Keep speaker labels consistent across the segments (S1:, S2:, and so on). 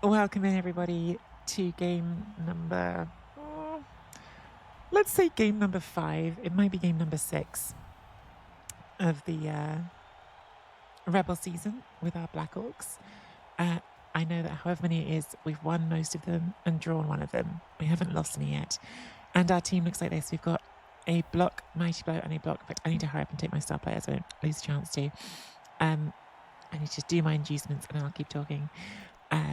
S1: Welcome in, everybody, to game number, let's say game number 5. It might be game number 6 of the Rebel season with our Black Orcs. I know that however many it is, we've won most of them and drawn one of them. We haven't lost any yet. And our team looks like this. We've got a block Mighty Blow and a block. In fact, I need to hurry up and take my star player so I don't lose a chance to. I need to do my inducements and then I'll keep talking.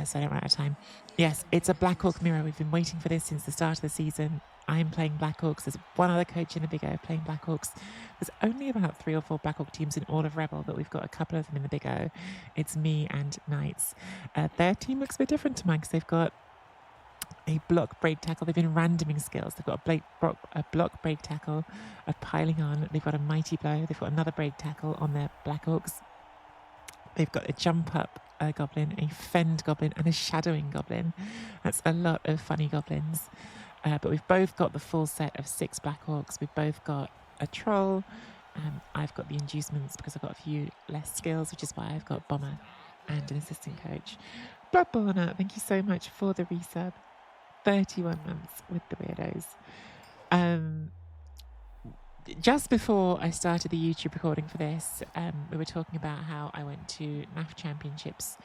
S1: So I don't run out of time. Yes, it's a Black Orc mirror. We've been waiting for this since the start of the season. I'm playing Black Orcs. There's one other coach in the Big O playing Black Orcs. There's only about 3 or 4 Black Orc teams in all of Rebel, but we've got a couple of them in the Big O. It's me and Knights. Their team looks a bit different to mine because they've got a block break tackle. They've been randoming skills. They've got a block break tackle, a piling on. They've got a mighty blow. They've got another break tackle on their Black Orcs. They've got a jump up goblin, a fend goblin, and a shadowing goblin. That's a lot of funny goblins. But we've both got the full set of 6 Black Orcs. We've both got a troll. I've got the inducements because I've got a few less skills, which is why I've got bomber and an assistant coach. Bloodborne, thank you so much for the resub. 31 months with the weirdos. Just before I started the YouTube recording for this, we were talking about how I went to NAF Championships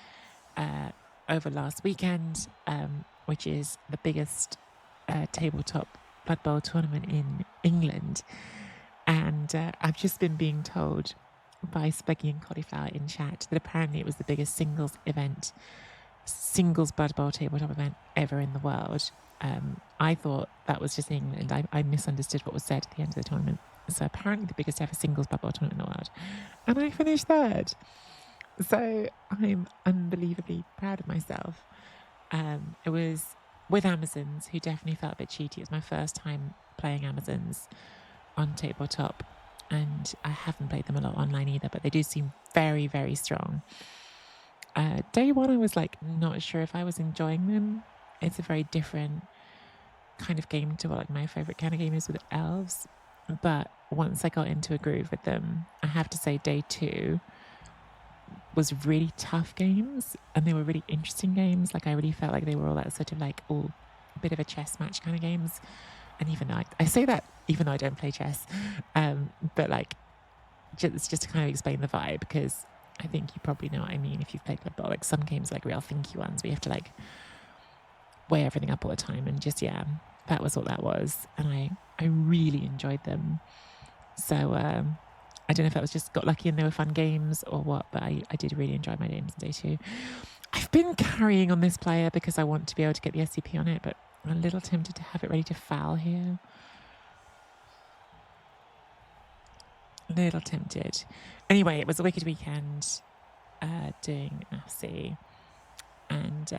S1: over last weekend, which is the biggest tabletop Blood Bowl tournament in England. And I've just been being told by Speggy and Cauliflower in chat that apparently it was the biggest singles Blood Bowl tabletop event ever in the world. I thought that was just England. I misunderstood what was said at the end of the tournament. So apparently the biggest ever singles Blood Bowl tournament in the world. And I finished third. So I'm unbelievably proud of myself. It was with Amazons, who definitely felt a bit cheaty. It was my first time playing Amazons on tabletop. And I haven't played them a lot online either, but they do seem very, very strong. Day one, I was like not sure if I was enjoying them. It's a very different kind of game to what like my favorite kind of game is with elves. But once I got into a groove with them, I have to say day 2 was really tough games and they were really interesting games. Like I really felt like they were all that sort of like all a bit of a chess match kind of games. And even though I say that even though I don't play chess, but like just to kind of explain the vibe, because I think you probably know what I mean if you've played Blood Bowl. Like some games are like real thinky ones where you have to like weigh everything up all the time, and just that was what that was. And I really enjoyed them. So I don't know if that was just got lucky and they were fun games or what, but I did really enjoy my games on day 2. I've been carrying on this player because I want to be able to get the SCP on it, but I'm a little tempted to have it ready to foul here. A little tempted. Anyway, it was a wicked weekend doing FC and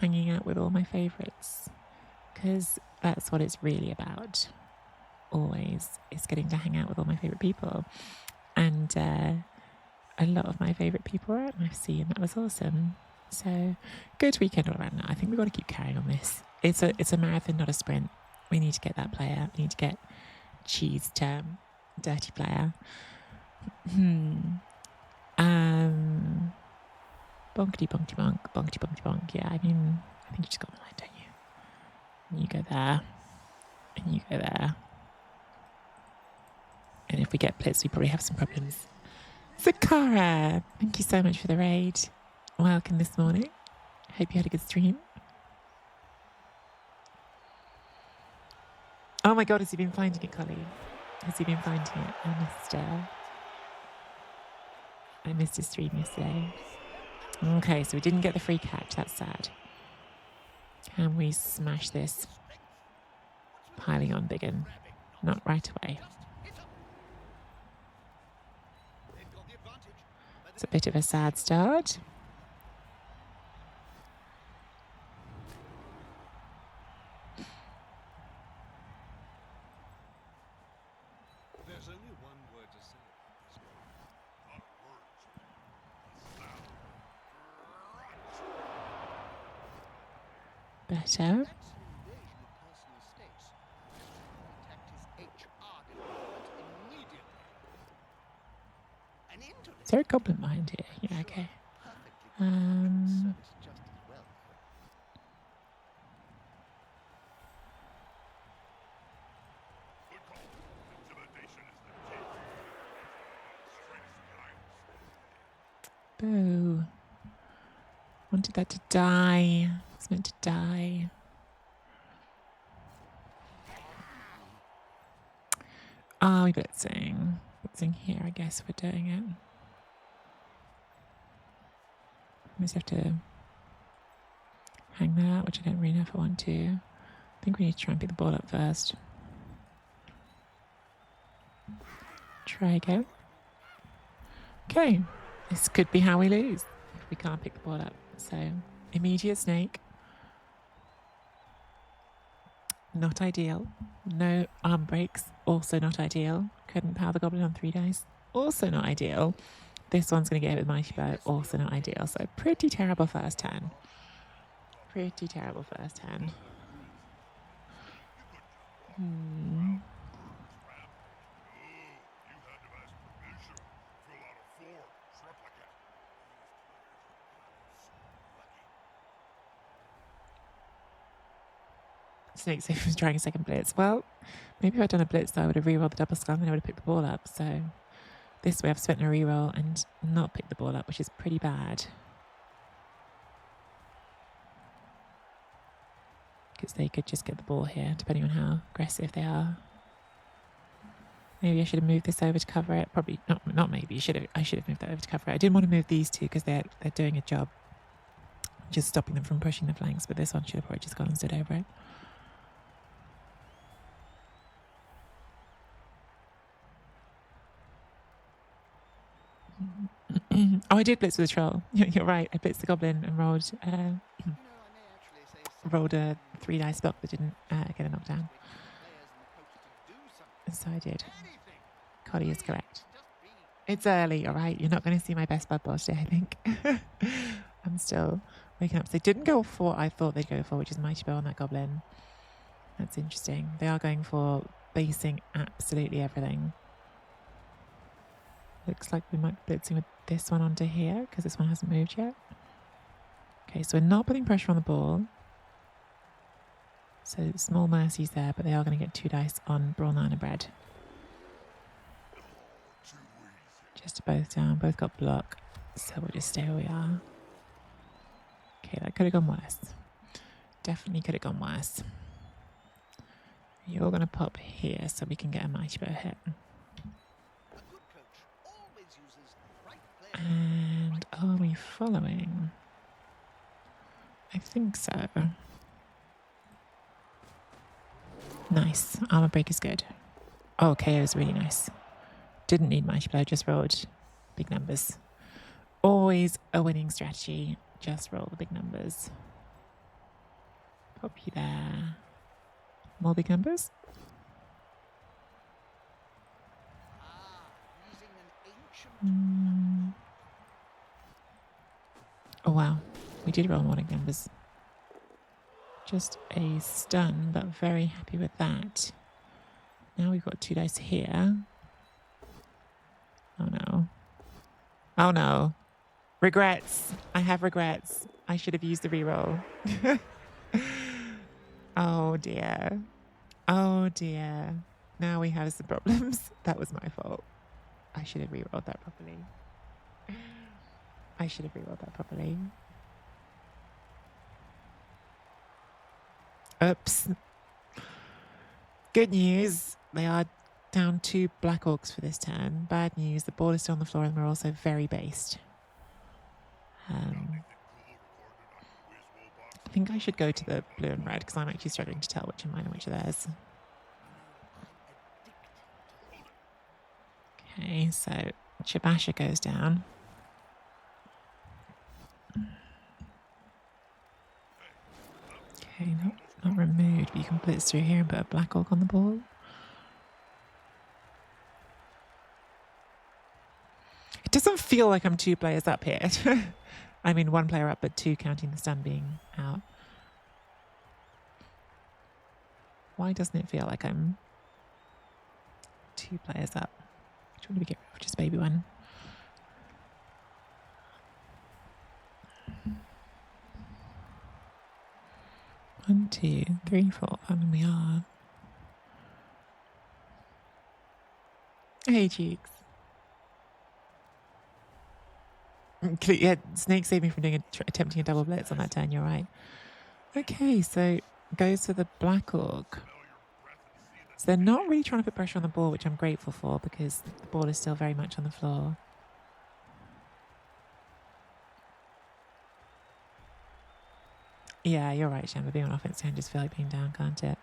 S1: hanging out with all my favourites, because that's what it's really about. Always is getting to hang out with all my favourite people, and a lot of my favourite people were at FC, and that was awesome. So good weekend all around. Now I think we've got to keep carrying on this. It's a marathon, not a sprint. We need to get that player. We need to get cheese term dirty player. Bonkety bonkety bonk, bonkety bonkety bonk. Yeah, I mean, I think you just got the line, don't you? And you go there, and you go there. And if we get blitz, we probably have some problems. Zakara, thank you so much for the raid. Welcome this morning. Hope you had a good stream. Oh my God, has he been finding it, Collie? Has he been finding it? I missed his stream yesterday. Okay, so we didn't get the free catch. That's sad. Can we smash this? Piling on Biggin. Not right away. It's a bit of a sad start.
S2: There's only one word to say.
S1: Better. Is there a goblin behind here? Yeah, okay. Boo. Wanted that to die. It's meant to die. Oh, we're blitzing. Blitzing here, I guess we're doing it. We just have to hang that, which I don't really know if I want to. I think we need to try and pick the ball up first. Try again. Okay, this could be how we lose if we can't pick the ball up. So, immediate snake. Not ideal. No arm breaks. Also not ideal. Couldn't power the goblin on 3 dice. Also not ideal. This one's going to get hit with Mighty Blow. Also not ideal. So pretty terrible first turn. Pretty terrible first turn. Snake safe was trying a second blitz. Well, maybe if I'd done a blitz, though, I would have rerolled the double skull and then I would have picked the ball up. So this way I've spent a reroll and not picked the ball up, which is pretty bad. Because they could just get the ball here, depending on how aggressive they are. Maybe I should have moved this over to cover it. Probably not. Maybe I should have moved that over to cover it. I didn't want to move these two because they're doing a job, just stopping them from pushing the flanks. But this one should have probably just gone and stood over it. Oh, I did blitz with a troll. You're right. I blitzed the goblin and rolled a 3 dice block that didn't get a knockdown. So I did. Coddy is correct. It's early, all right? You're not going to see my best blood bowl today, I think. I'm still waking up. So they didn't go for what I thought they'd go for, which is Mighty Blow on that goblin. That's interesting. They are going for basing absolutely everything. Looks like we might be blitzing with this one onto here because this one hasn't moved yet. Okay, so we're not putting pressure on the ball. So small mercies there, but they are going to get 2 dice on Brawl 9 and Bread. Just both down, both got block. So we'll just stay where we are. Okay, that could have gone worse. Definitely could have gone worse. You're going to pop here so we can get a Mighty Blow hit. And are we following? I think so. Nice. Armor break is good. Oh, KO is really nice. Didn't need Mighty Blow, just rolled big numbers. Always a winning strategy. Just roll the big numbers. Pop you there. More big numbers. Oh wow, we did roll more big numbers. Just a stun, but very happy with that. Now we've got 2 dice here. Oh no. Oh no. Regrets. I have regrets. I should have used the reroll. Oh dear. Oh dear. Now we have some problems. That was my fault. I should have rerolled that properly. I should have rerolled that properly. Oops. Good news. They are down 2 black orcs for this turn. Bad news. The ball is still on the floor and we're also very based. I think I should go to the blue and red because I'm actually struggling to tell which are mine and which are theirs. Okay, so Shabasha goes down. Okay, not removed, but you can blitz through here and put a black orc on the ball. It doesn't feel like I'm 2 players up here. I mean 1 player up, but 2 counting the stun being out. Why doesn't it feel like I'm 2 players up? Which one do we get rid of? Just baby one. One, 2, 3, 4. I mean, we are. Hey, cheeks. Yeah, Snake saved me from doing attempting a double blitz on that turn. You're right. Okay, so goes for the Black Orc. So they're not really trying to put pressure on the ball, which I'm grateful for because the ball is still very much on the floor. Yeah, you're right, Shamba. Being on offense can just feel like being down, can't it?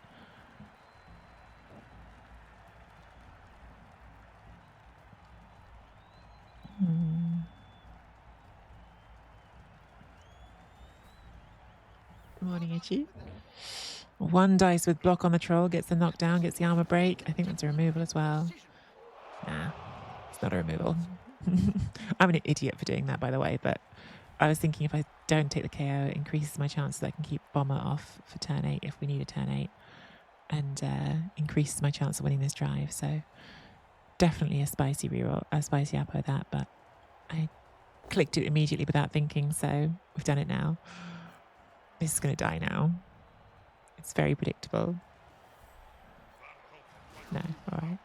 S1: Morning, Itchy. One dice with block on the troll, gets the knockdown, gets the armor break. I think that's a removal as well. Nah, it's not a removal. I'm an idiot for doing that, by the way, but I was thinking if I don't take the KO, it increases my chances that I can keep Bomber off for turn 8 if we need a turn 8, and increases my chance of winning this drive. So definitely a spicy reroll, a spicy appo that, but I clicked it immediately without thinking, so we've done it now. This is going to die now. It's very predictable. No, all right.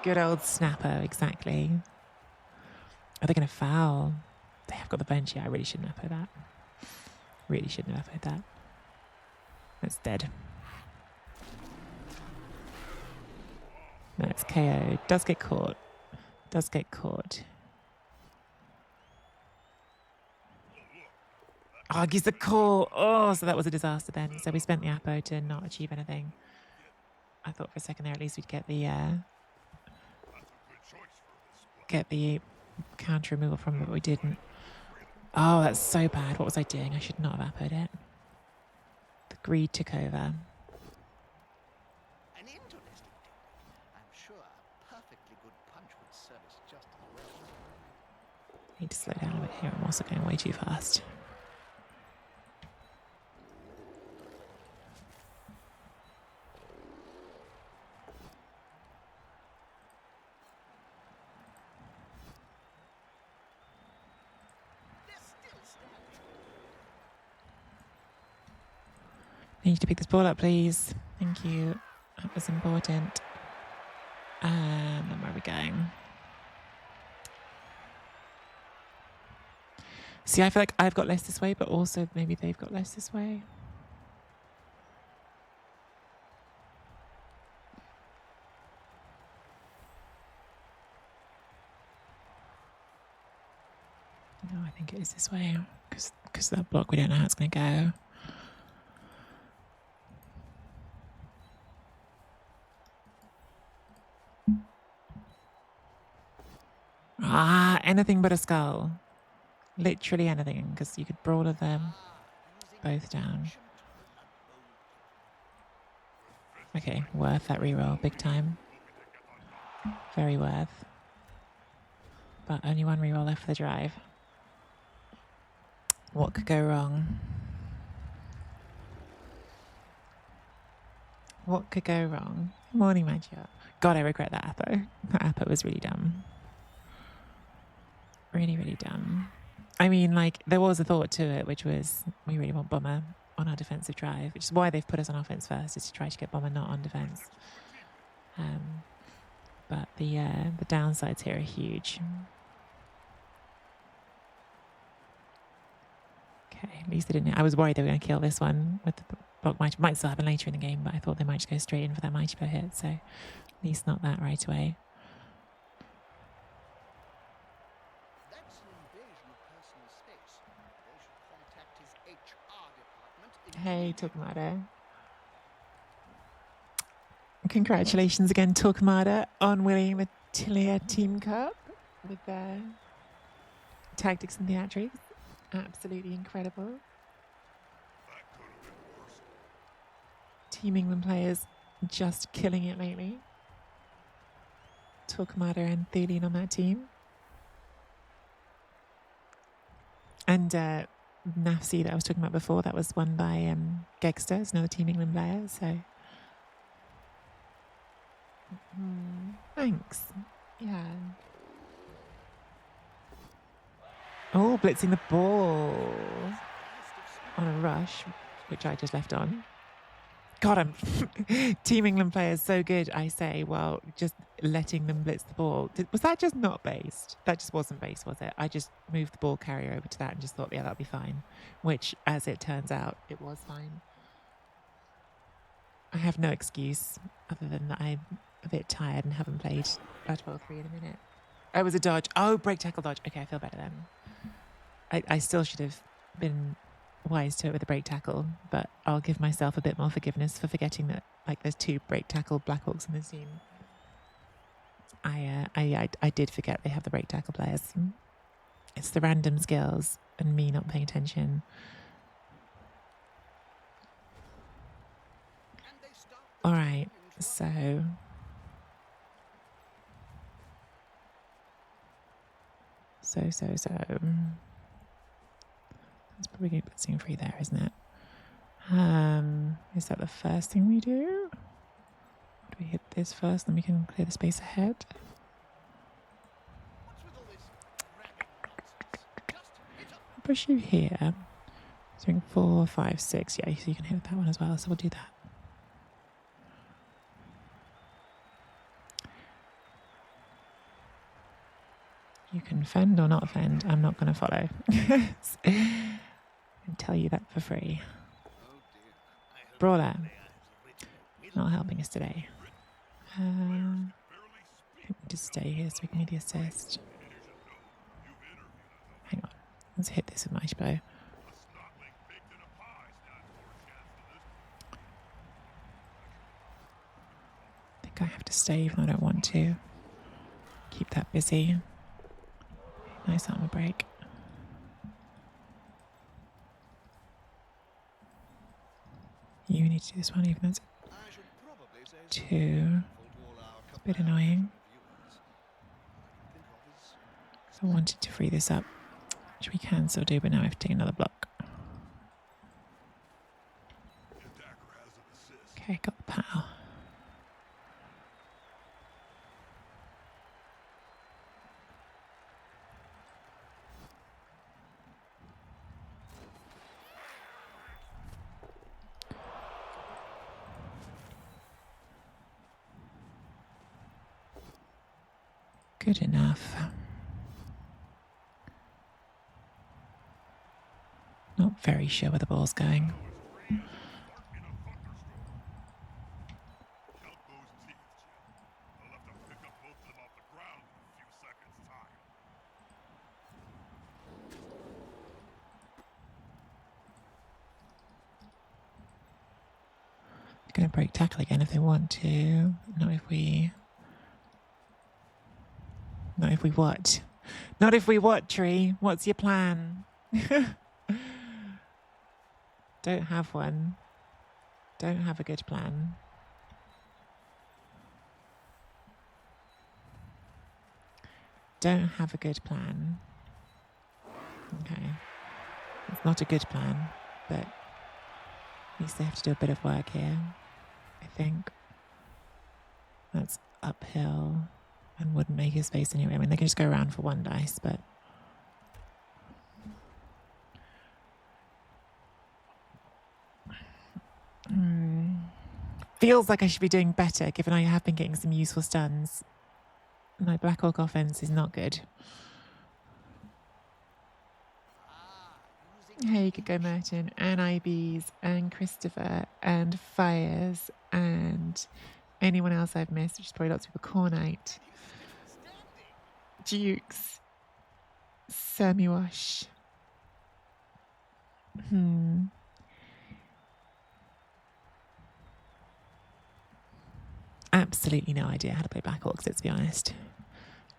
S1: Good old snapper, exactly. Are they going to foul? They have got the bench. Yeah, I really shouldn't have appoed that. Really shouldn't have appoed that. That's dead. No, it's KO. Does get caught. Does get caught. Oh, gives the call. Oh, so that was a disaster then. So we spent the appo to not achieve anything. I thought for a second there at least we'd get the counter removal from it, but we didn't. Oh, that's so bad. What was I doing? I should not have appoed it. The greed took over.
S2: An interesting technique. I'm sure a perfectly good punch would serve us just as well.
S1: Need to slow down a bit here. I'm also going way too fast. Need to pick this ball up, please. Thank you. That was important. And where are we going? See, I feel like I've got less this way, but also maybe they've got less this way. No, I think it is this way because that block, we don't know how it's going to go. Ah, anything but a skull. Literally anything, because you could brawler them both down. Okay, worth that reroll, big time. Very worth. But only one reroll left for the drive. What could go wrong? What could go wrong? Morning, Magia. God, I regret that appo. That appo was really dumb. Really, really dumb. I mean, like, there was a thought to it, which was we really want Bomber on our defensive drive, which is why they've put us on offense first, is to try to get Bomber not on defense. But the downsides here are huge. Okay, at least they didn't. I was worried they were going to kill this one with the block mighty. Might still happen later in the game, but I thought they might just go straight in for that mighty bow hit. So at least not that right away.
S2: That's an invasion of personal space. They should contact his HR department.
S1: Hey, Torquemada. Congratulations again, Torquemada, on winning the Tilia Team Cup with their tactics and theatrics. Absolutely incredible. Team England players just killing it lately. Torquemada and Thelian on that team. And Nafsi that I was talking about before, that was won by Gegster, it's another Team England player, so... Thanks. Yeah. Oh, blitzing the ball on a rush, which I just left on. God, Team England players so good, I say, while just letting them blitz the ball. Was that just not based? That just wasn't based, was it? I just moved the ball carrier over to that and just thought, yeah, that'll be fine. Which, as it turns out, it was fine. I have no excuse other than that I'm a bit tired and haven't played Dodgeball 3 in a minute. Oh, it was a dodge. Oh, break, tackle, dodge. Okay, I feel better then. I still should have been wise to it with the break tackle, but I'll give myself a bit more forgiveness for forgetting that there's 2 break tackle Blackhawks in the team. I did forget they have the break tackle players. It's the random skills and me not paying attention. All right, so that's probably going to be blitzing free there, isn't it? Is that the first thing we do? Do we hit this first, then we can clear the space ahead? I'll push you here. Doing 4, 5, 6. Yeah, so you can hit that one as well. So we'll do that. You can fend or not fend. I'm not going to follow. I can tell you that for free. Brawler. Not helping us today. I think we just stay here so we can get the assist. Hang on. Let's hit this with my bow. I think I have to stay even though I don't want to. Keep that busy. Nice armor break. You need to do this one even though it's 2. It's a bit annoying. So I wanted to free this up, which we can still do, but now I have to take another block. Okay, got the power. Good enough. Not very sure where the ball's going. Going to break tackle again if they want to. Not if we what? Not if we what, Tree? What's your plan? Don't have one. Don't have a good plan. Don't have a good plan. Okay. It's not a good plan, but at least they have to do a bit of work here, I think. That's uphill and wouldn't make his space anyway. I mean, they can just go around for 1 dice, but... Feels like I should be doing better, given I have been getting some useful stuns. My Black Hawk offense is not good. Hey, you could go Merton, and IBs, and Christopher, and Fires, and anyone else I've missed, which is probably lots of people. Cornite, Dukes, Samuash. Absolutely no idea how to play Blackhawks, let's be honest.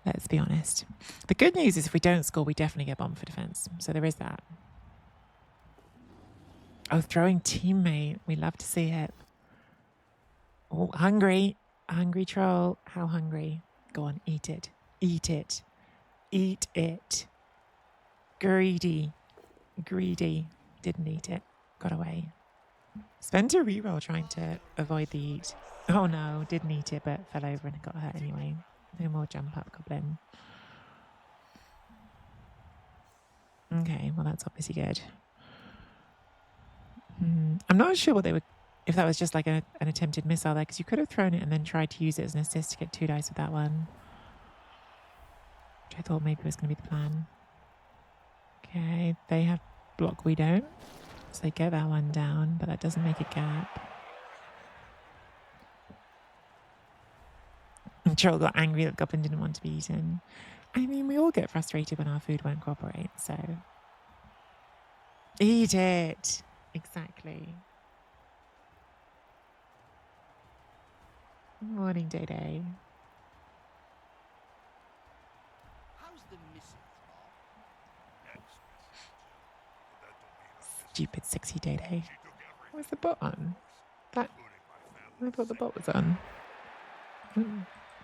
S1: Let's be honest. The good news is if we don't score, we definitely get bombed for defence. So there is that. Oh, throwing teammate. We love to see it. Oh, hungry. Hungry troll. How hungry? Go on, eat it. Eat it. Eat it. Greedy. Greedy. Didn't eat it. Got away. Spent a reroll trying to avoid the eat. Oh no, didn't eat it, but fell over and got hurt anyway. No more jump up, Goblin. Okay, well that's obviously good. I'm not sure what they were if that was just like an attempted missile there, because you could have thrown it and then tried to use it as an assist to get 2 dice with that one. Which I thought maybe was going to be the plan. Okay, they have block, we don't. So they get that one down, but that doesn't make a gap. And Troll got angry that Goblin didn't want to be eaten. I mean, we all get frustrated when our food won't cooperate, so... Eat it! Exactly. Morning, Day Day.
S2: How's the missus, Bob?
S1: Stupid, sexy Day Day. Where's the bot on? That... I thought the bot was on.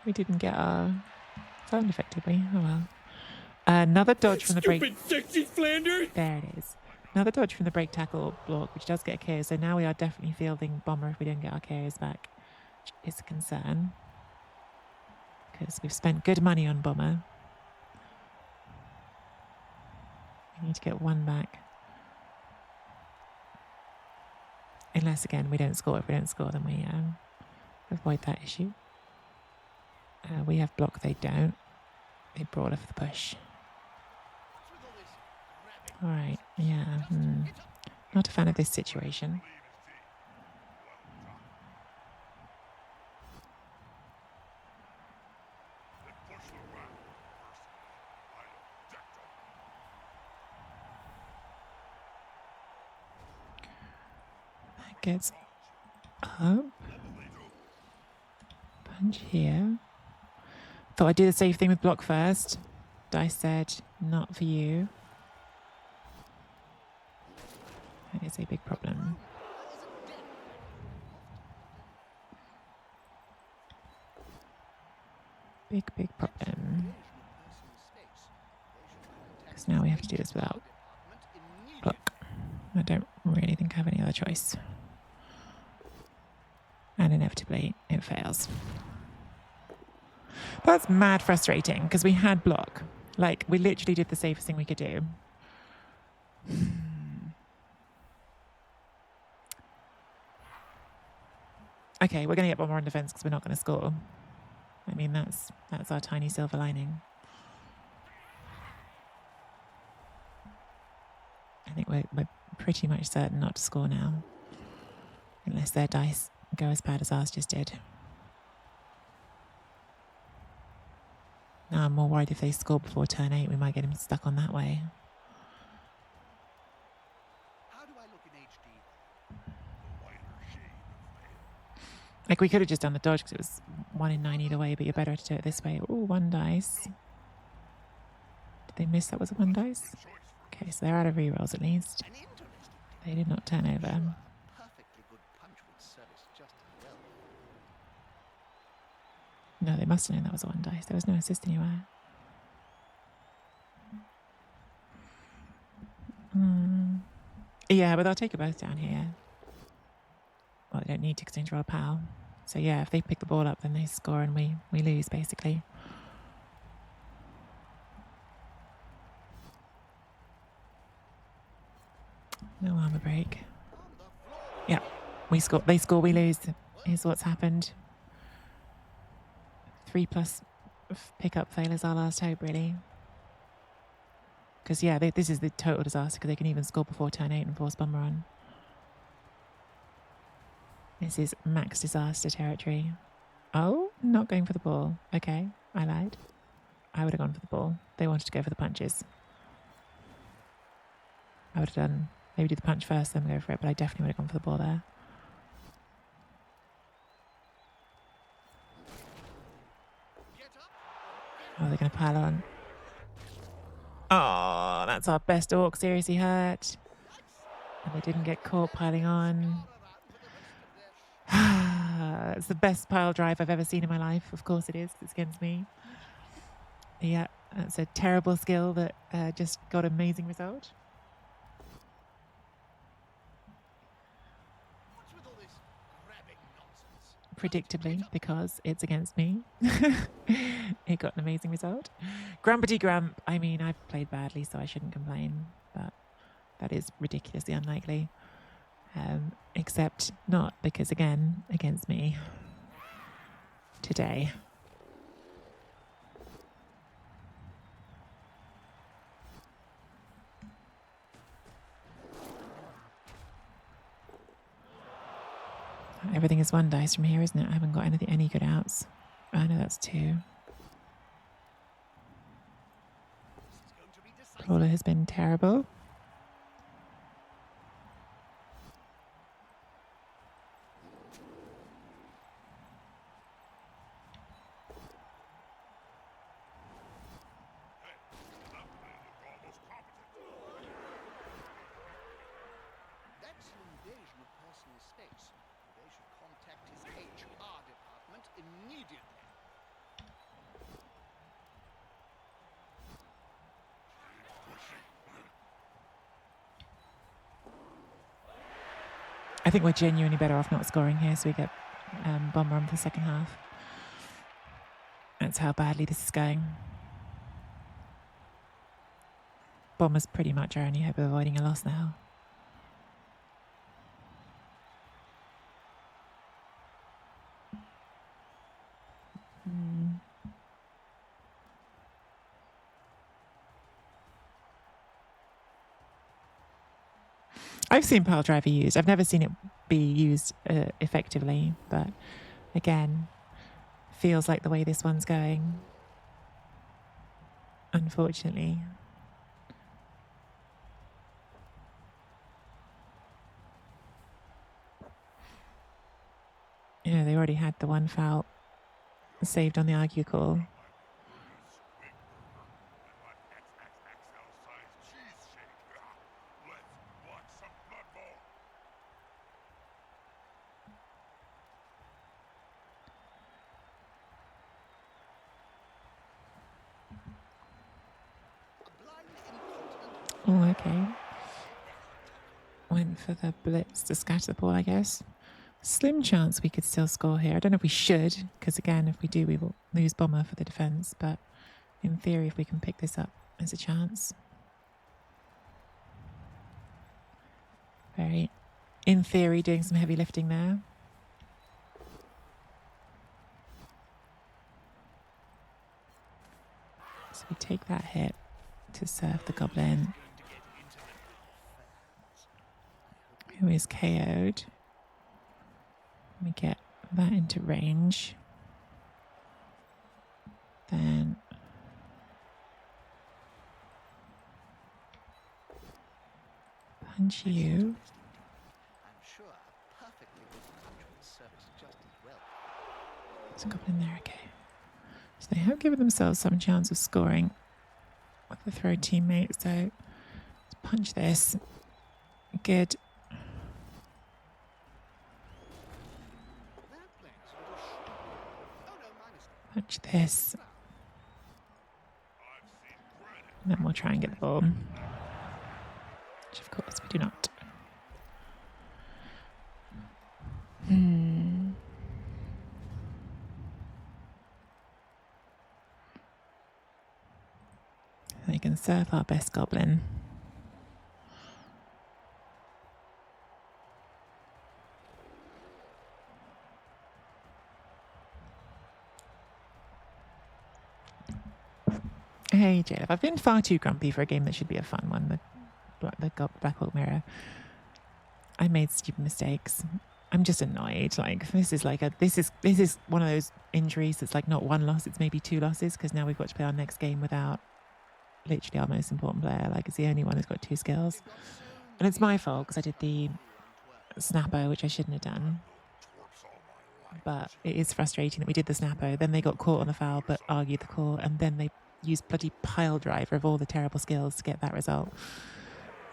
S1: We didn't get our sound effect, did we? Oh well. Another dodge from the break.
S3: Stupid sexy Flanders!
S1: There it is. Another dodge from the break tackle block, which does get a KO. So now we are definitely fielding bomber if we don't get our KOs back, which is a concern. Because we've spent good money on bomber. We need to get 1 back. Unless, again, we don't score. If we don't score, then we avoid that issue. We have block, they don't. They brawler for the push. Alright, yeah. Not a fan of this situation. That gets up. Punch here. Thought I'd do the safe thing with block first. Dice said, not for you. That is a big problem. Big, big problem. Because now we have to do this without block. I don't really think I have any other choice. And inevitably, it fails. That's mad frustrating, because we had block. Like, we literally did the safest thing we could do. Okay, we're going to get bomber on defense because we're not going to score. I mean, that's our tiny silver lining. I think we're pretty much certain not to score now. Unless their dice go as bad as ours just did. Now I'm more worried if they score before turn 8, we might get him stuck on that way.
S2: How do I look in HD?
S1: Like, we could have just done the dodge because it was 1 in 9 either way, but you're better to do it this way. Ooh, 1 dice. Did they miss that was a 1 dice? Okay, so they're out of rerolls at least. They did not turn over.
S2: Perfectly good punch would serve us just as well.
S1: No, they must have known that was a 1 dice. There was no assist anywhere. Yeah, but they'll take it both down here. Well, they don't need to because they draw a pal. So yeah, if they pick the ball up, then they score and we lose, basically. No armor break. Yeah, we score. They score, we lose. Here's what's happened. 3+ pick-up fail is our last hope, really. Because, yeah, this is the total disaster because they can even score before turn 8 and force bomber on. This is max disaster territory. Oh, not going for the ball. Okay, I lied. I would have gone for the ball. They wanted to go for the punches. I would have done, maybe do the punch first, then go for it, but I definitely would have gone for the ball there. Oh, they're going to pile on. Oh, that's our best orc seriously hurt. And they didn't get caught piling on. It's the best pile drive I've ever seen in my life. Of course it is. It's against me. Yeah, that's a terrible skill that just got an amazing result.
S2: What's with all this grabbing nonsense?
S1: Predictably, because it's against me. It got an amazing result. Grumpety Grump. I mean, I've played badly, so I shouldn't complain. But that is ridiculously unlikely. Except not, because again, against me today. Everything is 1 dice from here, isn't it? I haven't got any good outs. Oh no, that's 2.
S2: This is going to be decisive.
S1: Brawler has been terrible.
S2: That's an invasion of personal space. They should contact his HR department immediately.
S1: I think we're genuinely better off not scoring here, so we get bomber on for the second half. That's how badly this is going. Bomber's pretty much our only hope of avoiding a loss now. I've seen pile driver used. I've never seen it be used effectively, but again, feels like the way this one's going. Unfortunately. Yeah, they already had the one foul saved on the argue call. Oh, okay. Went for the blitz to scatter the ball, I guess. Slim chance we could still score here. I don't know if we should, because again, if we do, we will lose bomber for the defence. But in theory, if we can pick this up, there's a chance. Very, in theory, doing some heavy lifting there. So we take that hit to serve the goblin, who is KO'd. We get that into range. Then punch you.
S2: I'm sure a perfectly good punch would serve us just as well.
S1: There's a goblin there, okay. So they have given themselves some chance of scoring with the throw teammate. So let's punch this. Good.
S2: That blank's a little short. Oh no, mine is
S1: Punch this. And then we'll try and get the ball. Which of course we do not. They can serve our best goblin. Hey, Jaleb, I've been far too grumpy for a game that should be a fun one, the Black Hawk Mirror. I made stupid mistakes. I'm just annoyed. Like, this is one of those injuries that's like not one loss, it's maybe 2 losses, because now we've got to play our next game without literally our most important player. Like, it's the only one who's got 2 skills. And it's my fault, because I did the snapper, which I shouldn't have done. But it is frustrating that we did the snapper, then they got caught on the foul, but argued the call, and then they used bloody pile driver of all the terrible skills to get that result.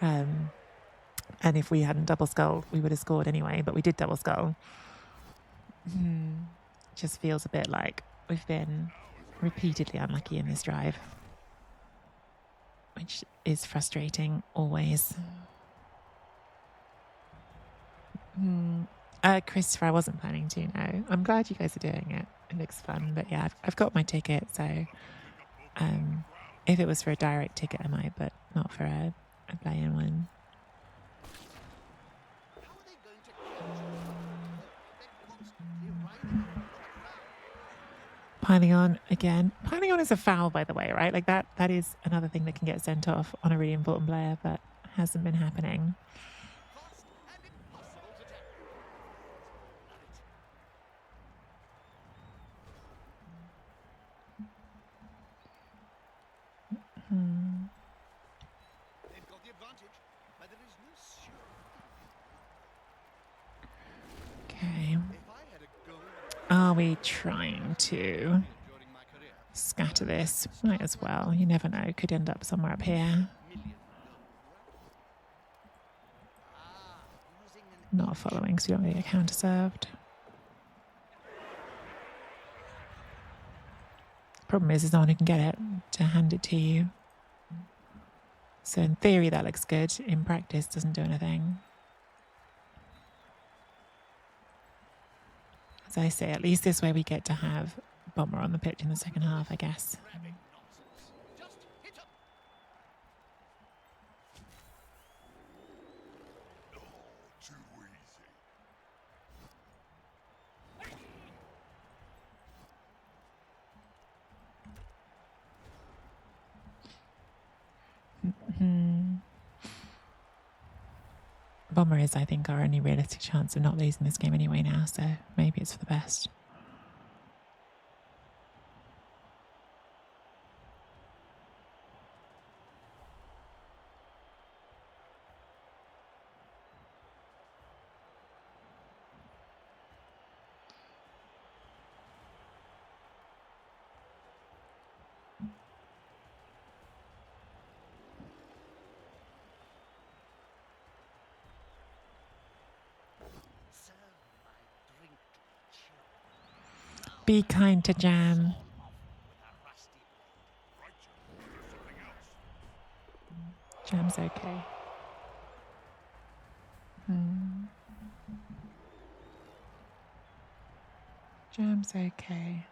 S1: And if we hadn't double skull, we would have scored anyway, but we did double skull. Just feels a bit like we've been repeatedly unlucky in this drive, which is frustrating always. Christopher, I wasn't planning to, no. I'm glad you guys are doing it. It looks fun, but yeah, I've got my ticket, so if it was for a direct ticket, I might, but not for a play-in one.
S2: How are they
S1: Piling on again. Piling on is a foul, by the way, right? Like that is another thing that can get sent off on a really important player, but hasn't been happening.
S2: Fast and impossible to tackle. Love it. They've got the advantage, but there is no sure
S1: Okay.
S2: If I had a goal,
S1: Are we trying to
S2: during my career,
S1: scatter this? Might as well. You never know. Could end up somewhere up here.
S2: million goal, right? Using an
S1: Not following, so you don't really get counter served. Problem is no one who can get it to hand it to you. So in theory that looks good. In practice doesn't do anything. As I say, at least this way we get to have Bomber on the pitch in the second half, I guess.
S2: grabbing nonsense. Just hit him.
S3: Too easy.
S1: Bomber is, I think, our only realistic chance of not losing this game anyway now, so maybe it's for the best.
S2: Serve my drink to chill.
S1: Be kind to Jam.
S2: With a rusty blade.
S3: Right, something else.
S1: Jam's okay. Jam's okay.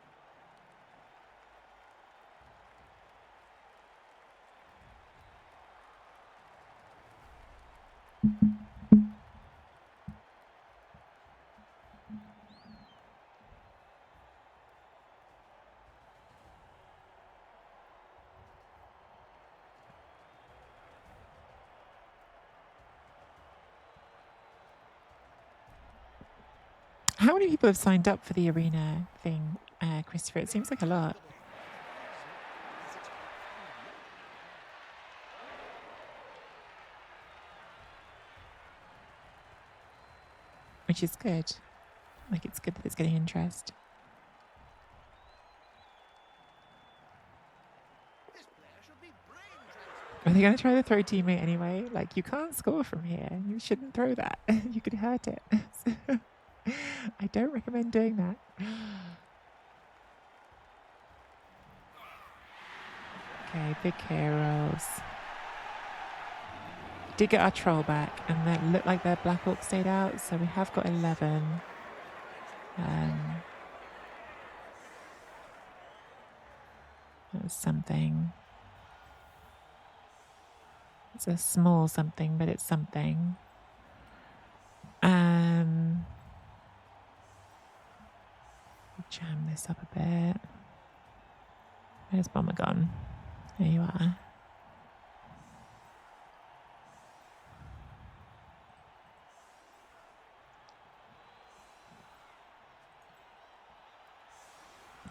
S1: How many people have signed up for the arena thing, Christopher? It seems like a lot. Which is good. Like, it's good that it's getting interest.
S2: This player should be brain transplant.
S1: Are they going to try to throw teammate anyway? Like, you can't score from here. You shouldn't throw that. You could hurt it. I don't recommend doing that. Okay, big heroes. Did get our troll back, and that looked like their Black Hawk stayed out, so we have got 11. That was something. It's a small something, but it's something. Jam this up a bit. Where's Bomber gone? There you are.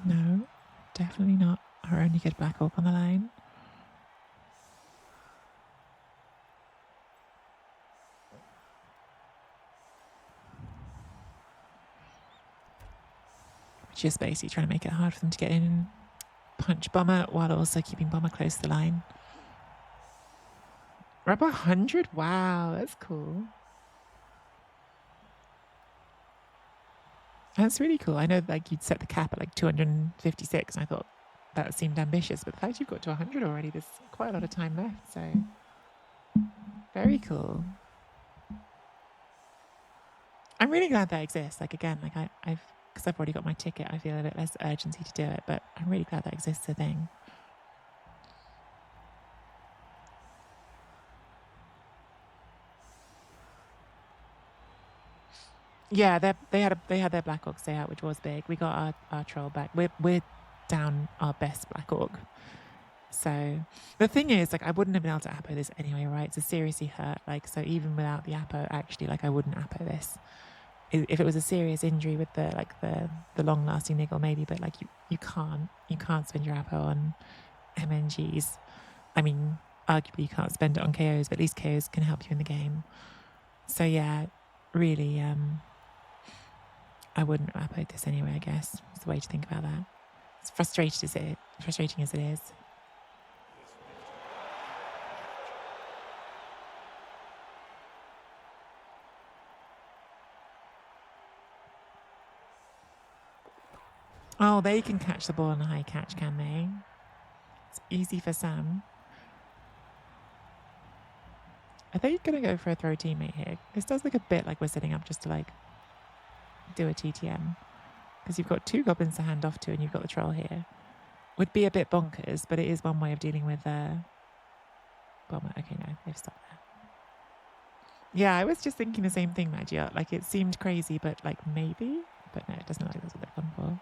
S1: No, definitely not our only good Black Hawk on the line. Just basically trying to make it hard for them to get in and punch Bomber while also keeping Bomber close to the line. We're up 100? Wow, that's cool. That's really cool. I know like you'd set the cap at like 256, and I thought that seemed ambitious, but the fact you've got to 100 already, there's quite a lot of time left, so very cool. I'm really glad that exists. Like, again, like because I've already got my ticket, I feel a bit less urgency to do it, but I'm really glad that exists, a thing. Yeah, they had their Black Hawk stay out, which was big. We got our troll back. We're down our best Black Orc. So the thing is, like, I wouldn't have been able to Apo this anyway, right? It's a seriously hurt. Like, so even without the Apo, actually, like, I wouldn't Apo this. If it was a serious injury with the long lasting niggle, maybe, but like you can't spend your Apo on MNGs. I mean, arguably you can't spend it on KOs, but at least KOs can help you in the game. So yeah, really, I wouldn't Apo this anyway, I guess. It's the way to think about that. As frustrating as it is. Oh, they can catch the ball on a high catch, can they? It's easy for Sam. Are they going to go for a throw teammate here? This does look a bit like we're setting up just to like do a TTM. Because you've got 2 goblins to hand off to and you've got the troll here. Would be a bit bonkers, but it is one way of dealing with Bomber. Okay, no, they've stopped there. Yeah, I was just thinking the same thing, Magia. Like, it seemed crazy, but like maybe. But no, it doesn't look like that's what they've gone for.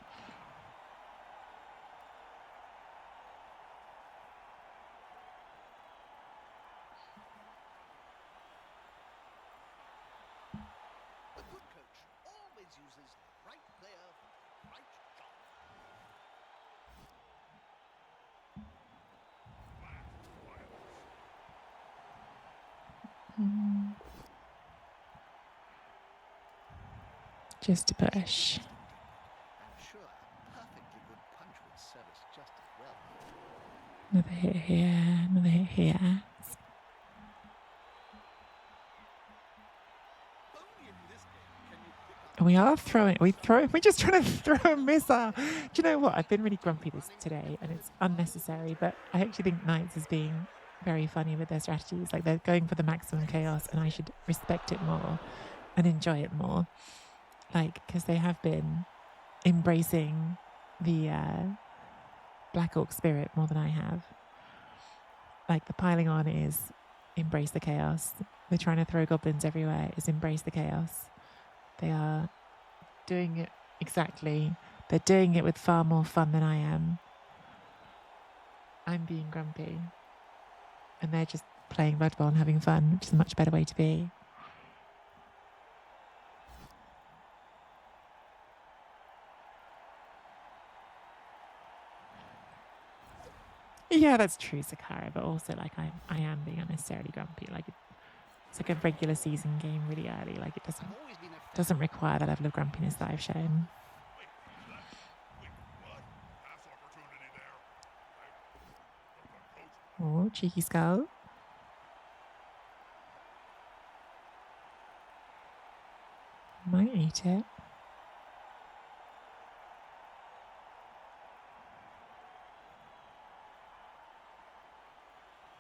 S2: A good coach always uses the right player for the right job.
S1: Just a push.
S2: I'm sure a perfectly good punch would serve us just as well.
S1: Another hit here, another hit here. And we're just trying to throw a missile. Do you know what? I've been really grumpy this today and it's unnecessary, but I actually think Knights is being very funny with their strategies. Like, they're going for the maximum chaos and I should respect it more and enjoy it more. Like, because they have been embracing the Black Orc spirit more than I have. Like, the piling on is embrace the chaos. They're trying to throw goblins everywhere is embrace the chaos. They are doing it exactly. They're doing it with far more fun than I am. I'm being grumpy. And they're just playing Blood Bowl and having fun, which is a much better way to be. Yeah, that's true, Sakara, but also like I am being unnecessarily grumpy. Like, it's like a regular season game really early. Like, it doesn't require the level of grumpiness that I've shown. Oh, cheeky skull. Might eat it.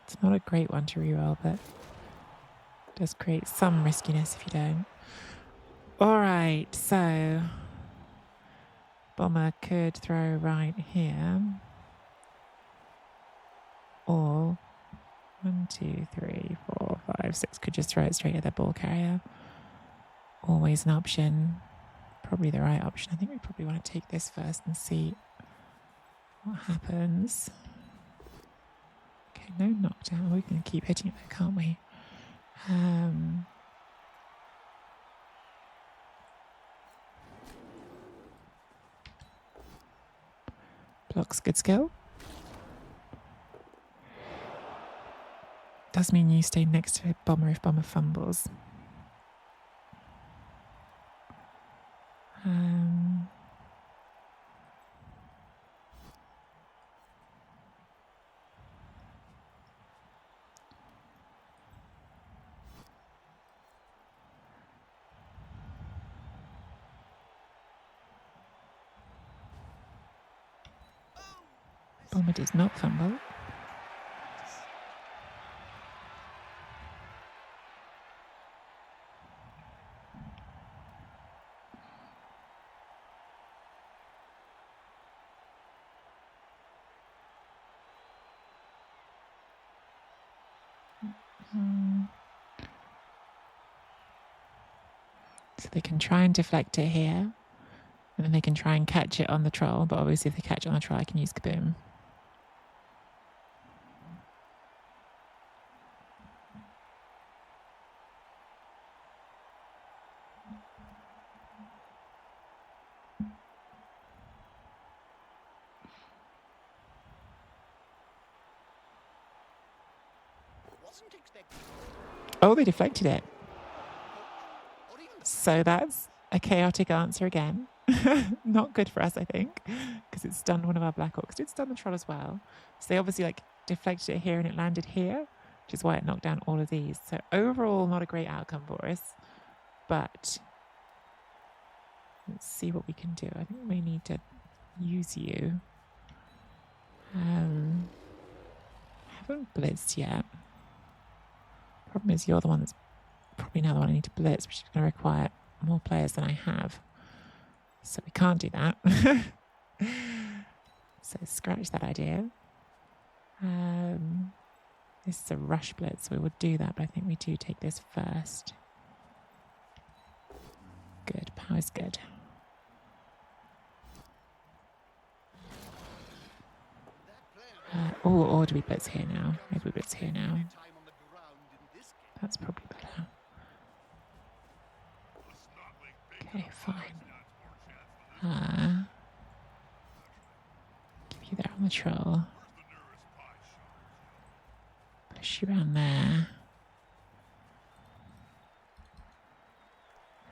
S1: It's not a great one to reroll, but it does create some riskiness if you don't. All right, so Bomber could throw right here. Or 1, 2, 3, 4, 5, 6 could just throw it straight at their ball carrier. Always an option. Probably the right option. I think we probably want to take this first and see what happens. Okay, no knockdown. We can keep hitting it there, can't we? Blocks, good skill. Does mean you stay next to Bomber if Bomber fumbles. Bomber does not fumble. So they can try and deflect it here. And then they can try and catch it on the troll, but obviously if they catch it on the troll, I can use Kaboom.
S2: Wasn't expecting
S1: Oh, they deflected it.
S2: or even
S1: So that's a chaotic answer again. Not good for us, I think, because it stunned one of our Black Orcs. It stunned the troll as well. So they obviously like deflected it here and it landed here, which is why it knocked down all of these. So overall, not a great outcome for us. But let's see what we can do. I think we need to use you. Haven't blitzed yet. Problem is you're the one that's probably now the one I need to blitz, which is going to require more players than I have. So we can't do that. So scratch that idea. This is a rush blitz, so we would do that, but I think we do take this first. Good, power's good. Or do we blitz here now? Maybe we blitz here now.
S2: time on the ground in this game.
S1: That's probably better. Okay, fine. Give you there on the troll. Push you around there.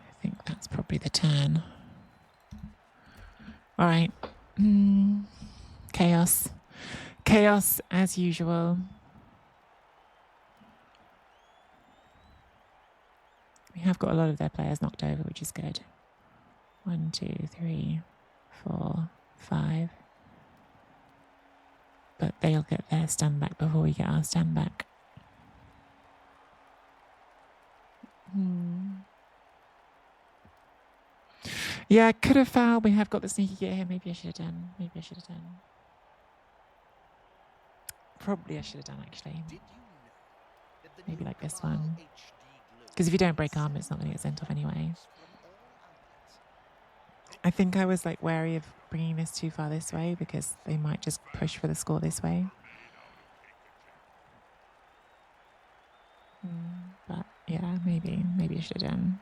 S1: I think that's probably the turn. All right. Chaos. Chaos as usual. We have got a lot of their players knocked over, which is good. 1, 2, 3, 4, 5. But they'll get their stun back before we get our stun back. Yeah, I could have fouled. We have got the sneaky get here. Maybe I should have done. Probably I should have done, actually.
S2: Did you know that the
S1: Maybe
S2: new
S1: like this
S2: Cabal
S1: one.
S2: HD
S1: Because if you don't break armor, it's not going to get sent off anyway.
S2: from all outlets?
S1: I think I was like wary of bringing this too far this way because they might just push for the score this way. But yeah, maybe I should have done.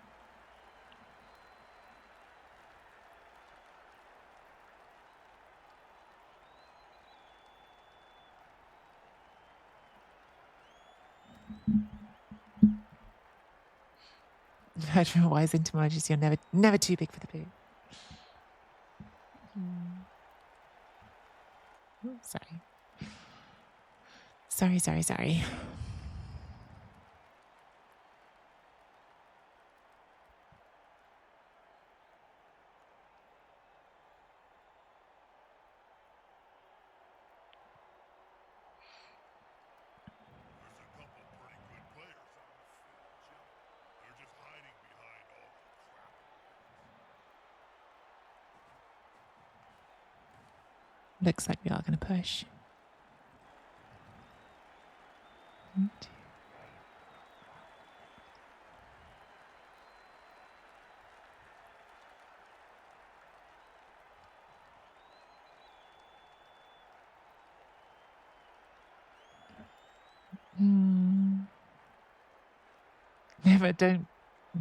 S1: I don't know why is entomologist, you're never too big for the poo. Oh, sorry. Sorry. Looks like we are going to push.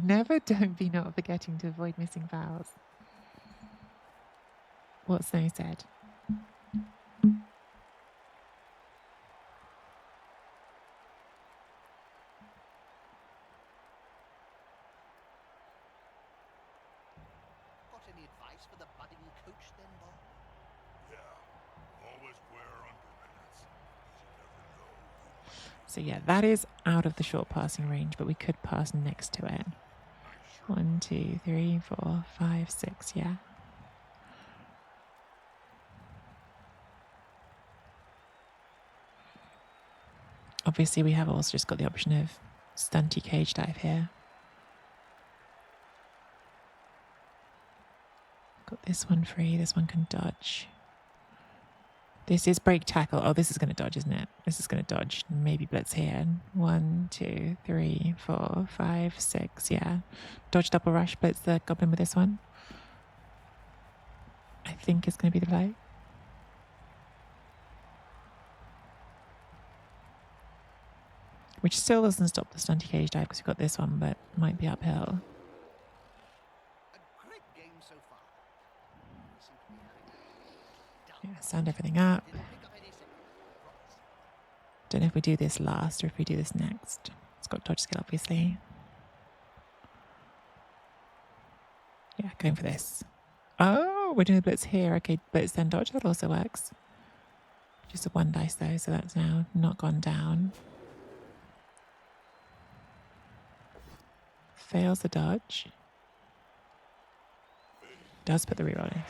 S1: Never don't be not forgetting to avoid missing fouls. What Snow said.
S2: Got any advice for the budding coach then, Bob?
S3: Yeah, always wear underpants. You never know.
S1: So yeah, that is out of the short passing range, but we could pass next to it. 1, 2, 3, 4, 5, 6, yeah. Obviously, we have also just got the option of stunty cage dive here. Got this one free, this one can dodge. This is break tackle. Oh, this is going to dodge, isn't it? This is going to dodge. Maybe blitz here. 1, 2, 3, 4, 5, 6. Yeah. Dodge double rush, blitz the goblin with this one. I think is going to be the play. Which still doesn't stop the stunty cage dive because we've got this one, but might be uphill.
S2: A great game so far. We seem to be having
S1: Yeah, stand everything up.
S2: didn't pick up any signal. Promise.
S1: Don't know if we do this last or if we do this next. It's got dodge skill, obviously. Yeah, going for this. Oh, we're doing the blitz here. Okay, blitz then dodge. That also works. Just a 1 dice though, so that's now not gone down. Fails the dodge. Does put the reroll in.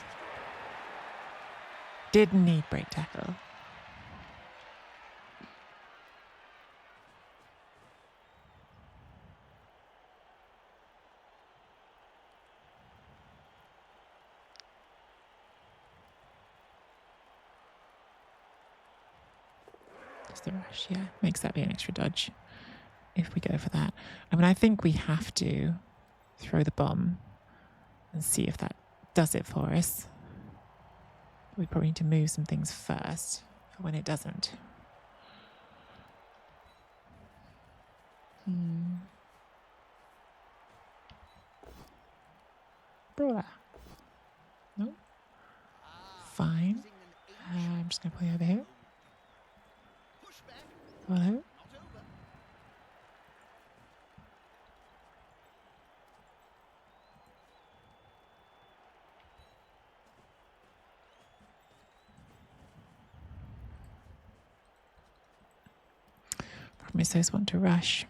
S1: Didn't need break tackle. Just the rush, yeah. Makes that be an extra dodge if we go for that. I mean, I think we have to throw the bomb and see if that does it for us. We probably need to move some things first for when it doesn't. Brawler. No. Fine. I'm just going to play over here.
S2: Pushback.
S1: Hello.
S2: Not over.
S1: Problem is those want to rush.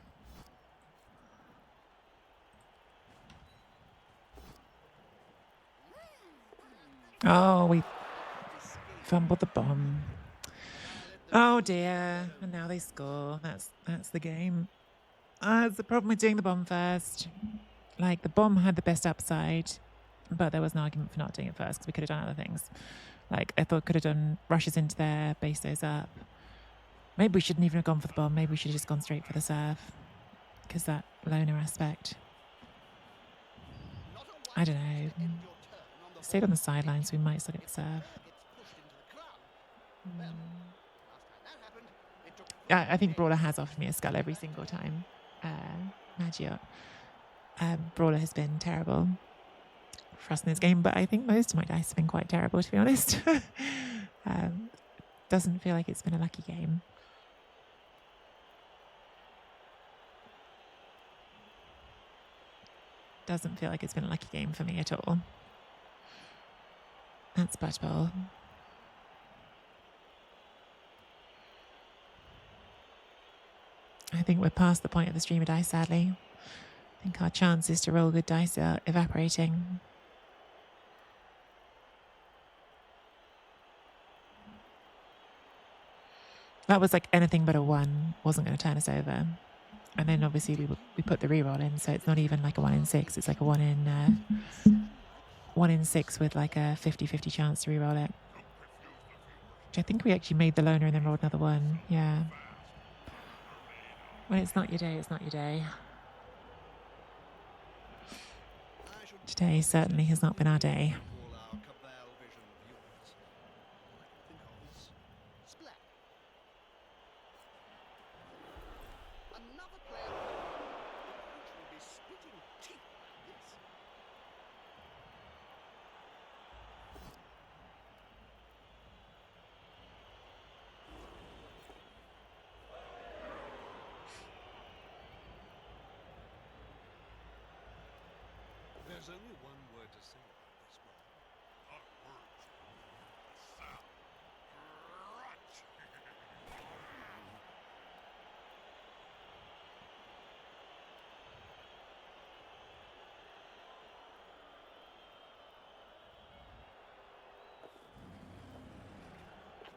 S1: Oh, we fumbled the bomb. Oh dear. And now they score. That's the game. That's the problem with doing the bomb first. Like, the bomb had the best upside, but there was an argument for not doing it first because we could have done other things. Like, I thought could have done rushes into there, base those up. Maybe we shouldn't even have gone for the bomb. Maybe we should have just gone straight for the serve. Because that loner aspect. I don't know. Stayed on the sidelines, so we might still get the serve. I think Brawler has offered me a skull every single time. Magiot. Brawler has been terrible for us in this game, but I think most of my dice have been quite terrible, to be honest. Doesn't feel like it's been a lucky game. Doesn't feel like it's been a lucky game for me at all. That's Butt Bowl. I think we're past the point of the streamer dice, sadly. I think our chances to roll good dice are evaporating. That was like anything but a 1. Wasn't going to turn us over. And then obviously we put the reroll in, so it's not even like a 1 in 6. It's like a 1 in 6 with like a 50-50 chance to reroll it. Which I think we actually made the loner and then rolled another 1. Yeah. When it's not your day, it's not your day. Today certainly has not been our day.
S2: Another player. The coach will be spitting teeth like this.
S3: There's only one word to say about this one. Not words. Sound. Crunch.
S2: I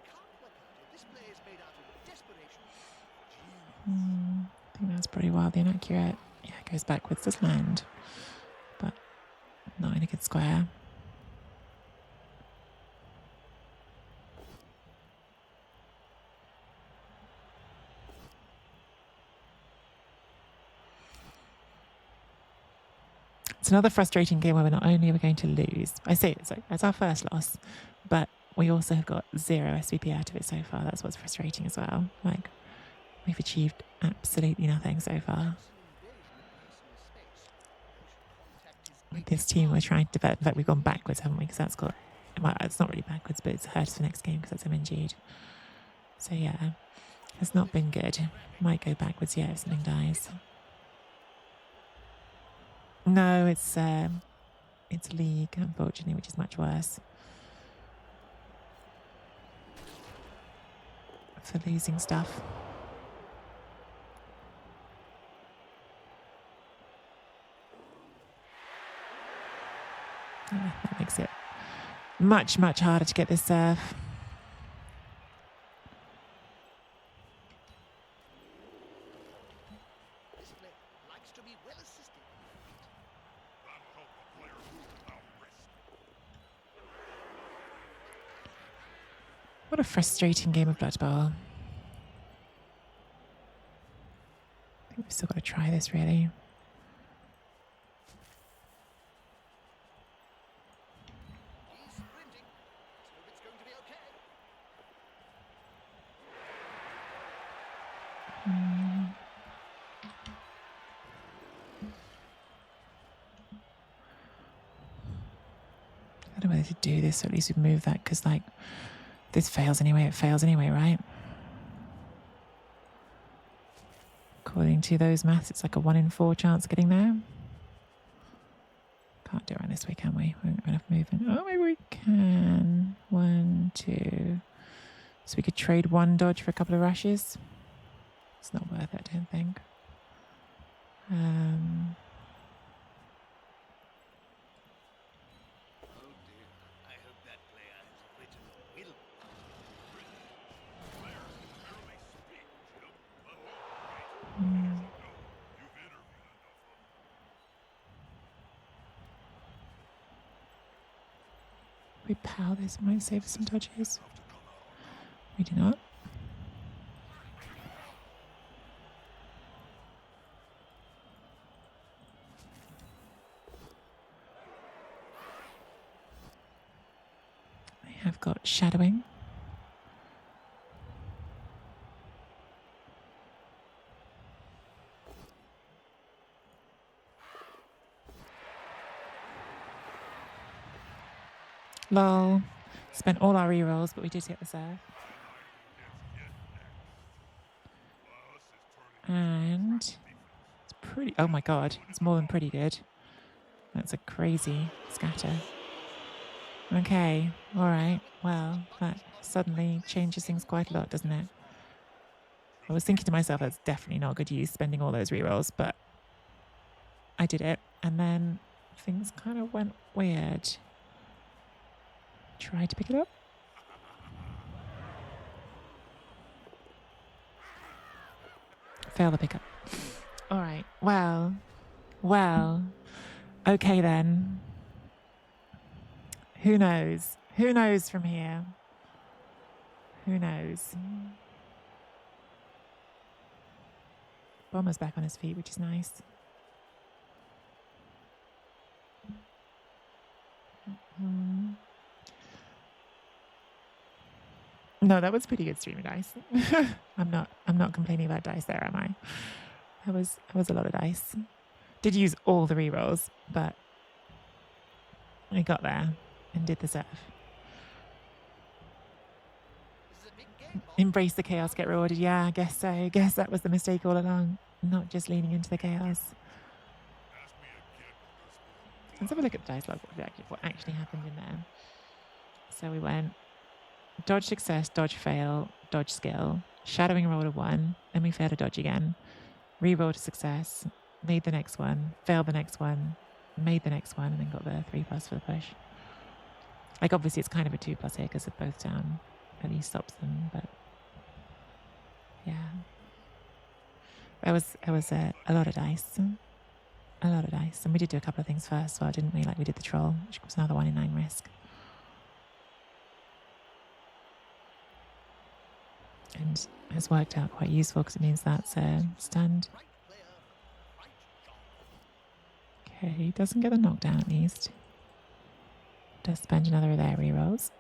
S2: can't work out if this play is made out of desperation.
S1: I think that's pretty wildly inaccurate. Yeah, it goes backwards, does land. But not in a good square. It's another frustrating game where we're not only are we going to lose, I say it's our first loss, but we also have got 0 SVP out of it so far. That's what's frustrating as well. Like, we've achieved absolutely nothing so far. With this team, we're trying to develop. In fact, we've gone backwards, haven't we? Because that's got, well, it's not really backwards, but it's hurt us for next game because that's MNG'd. So yeah, it's not been good. Might go backwards, yeah, if something dies. No, it's league, unfortunately, which is much worse for losing stuff. Yeah, that makes it much, much harder to get this serve.
S2: This player likes to be well assisted.
S3: That'll help the player move without risk.
S1: What a frustrating game of Blood Bowl. I think we've still got to try this, really.
S2: He's sprinting. Let's hope it's going to be okay.
S1: I don't know whether to do this, or at least we move that, because, like, this fails anyway, it fails anyway, right? According to those maths, it's like a 1 in 4 chance of getting there. Can't do it right this way, can we? We haven't got enough movement. Oh, maybe we can. 1, 2. So we could trade 1 dodge for a couple of rushes. It's not worth it, I don't think.
S2: Oh dear, I hope that player has a bit of will.
S3: Players can barely speak, Jim. Let alone write.
S1: Mm.
S3: No, you've interviewed enough of them.
S1: We power this, might save us some dodges.
S3: Enough to come out on top.
S1: We do not. I have got shadowing. Lol. Spent all our rerolls, but we did get the serve. And it's pretty, oh my god, it's more than pretty good. That's a crazy scatter. Okay, all right, well, that suddenly changes things quite a lot, doesn't it? I was thinking to myself, that's definitely not good use, spending all those rerolls, but I did it, and then things kind of went weird. Try to pick it up. Fail the pickup. All right, well, okay then. Who knows? Who knows from here? Who knows? Bomber's back on his feet, which is nice. No, that was pretty good streaming dice. I'm not complaining about dice there, am I? That was a lot of dice. Did use all the rerolls, but I got there and did the serve.
S2: This is a big game, boss.
S1: Embrace the chaos, get rewarded. Yeah, I guess so. Guess that was the mistake all along. Not just leaning into the chaos.
S3: Ask me again when there's more.
S1: Let's have a look at the dice log, what actually happened in there. So we went dodge success, dodge fail, dodge skill, shadowing roll a 1, then we failed a dodge again, re-rolled a success, made the next one, failed the next one, made the next one, and then got the 3+ for the push. Like, obviously it's kind of a 2+ here because they're both down. At least stops them, but yeah. It was a lot of dice. A lot of dice. And we did do a couple of things first, well, didn't we? Like, we did the troll, which was another 1 in 9 risk. And has worked out quite useful because it means that's stunned.
S2: Right player, right job.
S1: Okay, he doesn't get the knockdown at least. Does spend another of their rerolls.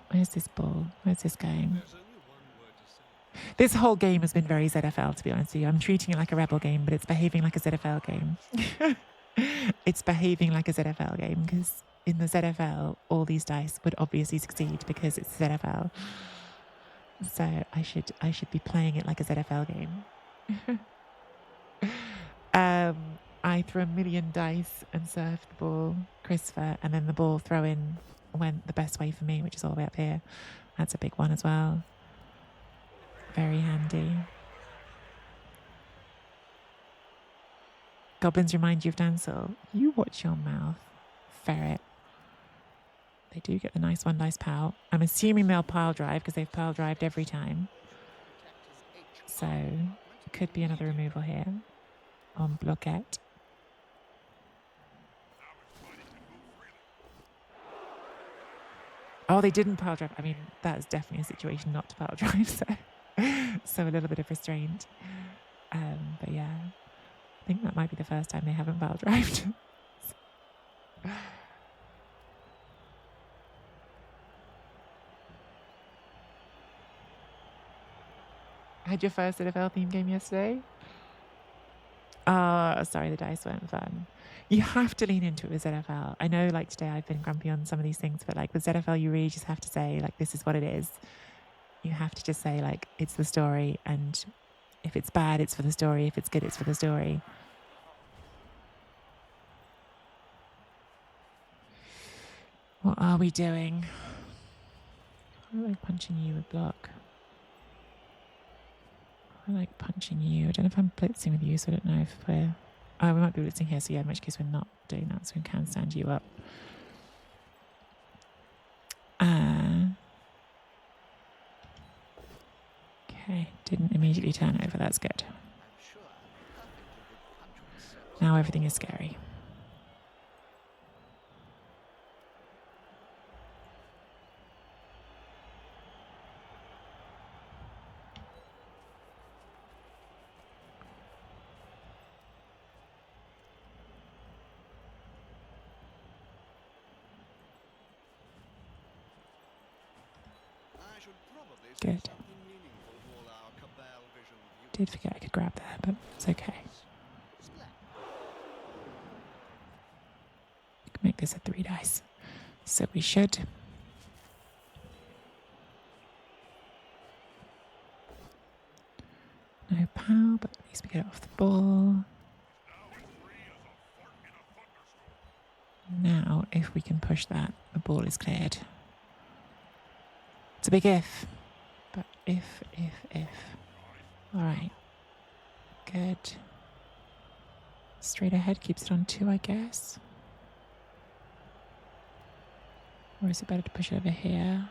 S1: Where's this ball? Where's this game?
S3: There's only one word to say.
S1: This whole game has been very ZFL, to be honest with you. I'm treating it like a Rebel game, but it's behaving like a ZFL game. It's behaving like a ZFL game because in the ZFL, all these dice would obviously succeed because it's ZFL. So I should be playing it like a ZFL game. I threw a million dice and surfed the ball, Christopher, and then the ball throw-in went the best way for me, which is all the way up here. That's a big one as well. Very handy. Goblins remind you of Dancel. You watch your mouth, ferret. They do get the nice one dice pow. I'm assuming they'll pile drive because they've pile drived every time. So could be another removal here on Bloquette. Oh, they didn't pile drive. I mean, that's definitely a situation not to pile drive. So a little bit of restraint. But yeah, I think that might be the first time they haven't pile drived. Had your first NFL theme game yesterday? Oh, sorry, the dice weren't fun. You have to lean into it with ZFL. I know, like, today I've been grumpy on some of these things, but, like, with ZFL, you really just have to say, like, this is what it is. You have to just say, like, it's the story, and if it's bad, it's for the story. If it's good, it's for the story. What are we doing? I like punching you with block. I like punching you. I don't know if I'm blitzing with you, so I don't know if we're... Oh, we might be blitzing here, so yeah, in which case we're not doing that, so we can stand you up. Okay, didn't immediately turn over, that's good. Now everything is scary. Good. Did forget I could grab there, but it's okay. We can make this a 3 dice. So we should. No pow, but at least we get it off the ball. Now, if we can push that, the ball is cleared. It's a big if. But if. All right. Good. Straight ahead keeps it on 2, I guess. Or is it better to push it over here?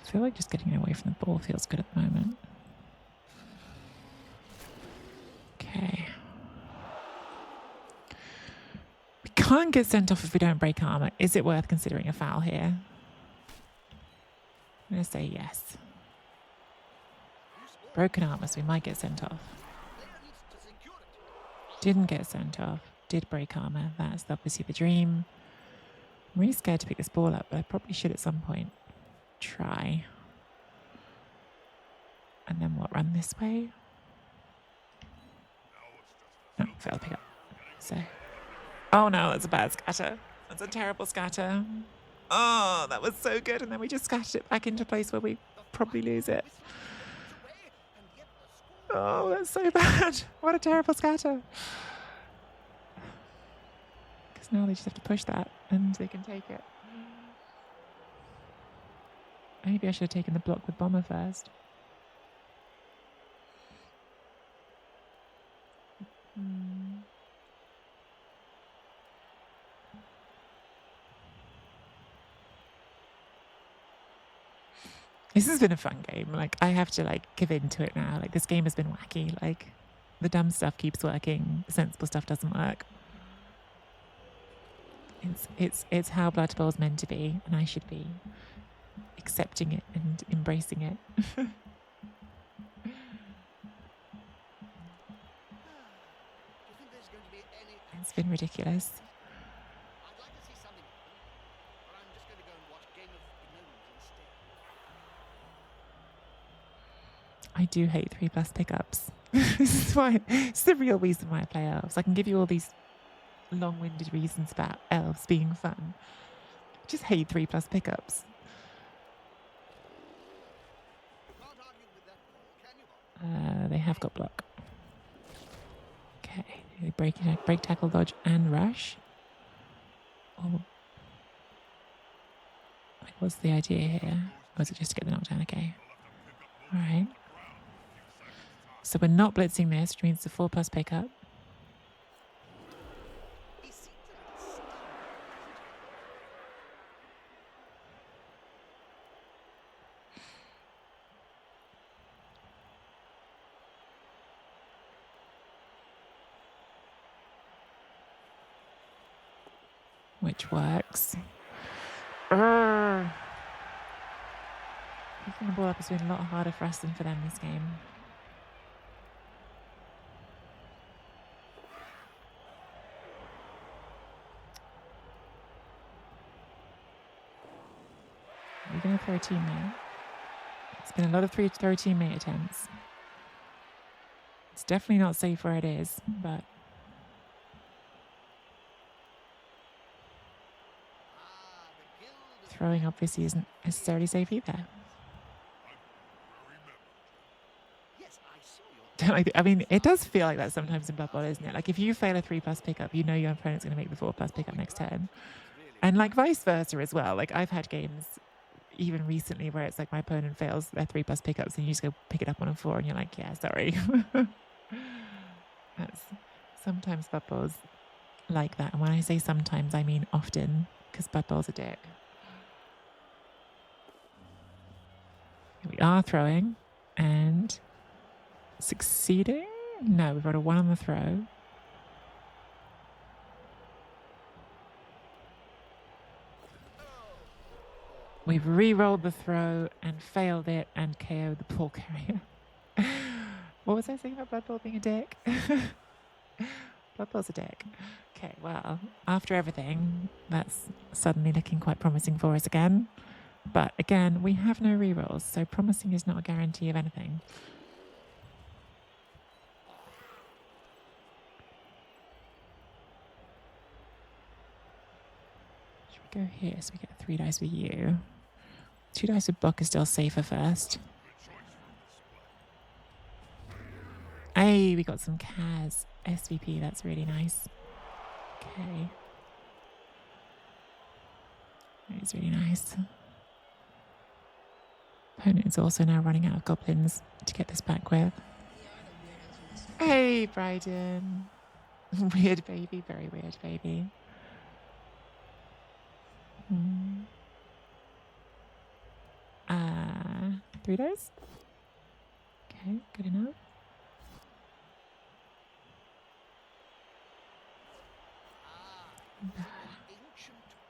S1: I feel like just getting away from the ball feels good at the moment. Okay. We can't get sent off if we don't break armor. Is it worth considering a foul here? I'm going to say yes. Broken armor, so we might get sent off. Didn't get sent off. Did break armor. That's obviously the dream. I'm really scared to pick this ball up, but I probably should at some point try. And then what, run this way? No, fail to pick up. So, oh no, that's a bad scatter. That's a terrible scatter. Oh, that was so good. And then we just scattered it back into a place where we probably lose it. Oh, that's so bad. What a terrible scatter. Because now they just have to push that and they can take it. Maybe I should have taken the block with bomber first. This has been a fun game. Like, I have to, like, give in to it now. Like, this game has been wacky. Like, the dumb stuff keeps working. The sensible stuff doesn't work. It's how Blood Bowl's meant to be, and I should be accepting it and embracing it.
S2: Do you think there's going to be any
S1: It's been ridiculous.
S2: I'd like to see something happen, but I'm just going to go and watch Game of Gnomes instead.
S1: I do hate 3+ pickups. This is why. It's the real reason why I play elves. I can give you all these long-winded reasons about elves being fun. I just hate 3+ pickups.
S2: You can't argue with that call, can you, Bob?
S1: They have got block. Okay, they break, tackle, dodge, and rush. Oh, what's the idea here? Or is it just to get the knockdown? Okay. All right. So we're not blitzing this, which means the 4+ pickup.
S2: He seems a little stunned.
S1: Which works. Picking the ball up has been a lot harder for us than for them this game. Are we going to throw a teammate? It's been a lot of throw teammate attempts. It's definitely not safe where it is, but throwing obviously isn't necessarily safe either.
S2: Yes, I saw your
S1: I mean, it does feel like that sometimes in Blood Bowl, isn't it? Like if you fail a 3+ pickup, you know your opponent's going to make the 4+ pickup next turn. And like vice versa as well. Like I've had games even recently where it's like my opponent fails their 3+ pickups and you just go pick it up on a 4 and you're like, yeah, sorry. That's sometimes Blood Bowl's like that. And when I say sometimes, I mean often, because Blood Bowl's a dick. We are throwing and succeeding. No, we've got a 1 on the throw. We've re-rolled the throw and failed it and KO'd the ball carrier. What was I saying about Blood Bowl being a dick? Blood Bowl's a dick. Okay, well, after everything, that's suddenly looking quite promising for us again. But again, we have no re-rolls, so promising is not a guarantee of anything. Should we go here so we get 3 dice with you? 2 dice with Buck is still safer first. Hey, we got some Kaz SVP. That's really nice. Okay. It's really nice. Opponent is also now running out of goblins to get this back with. Hey, Bryden. Weird baby. Very weird baby. 3 dice. Okay, good enough.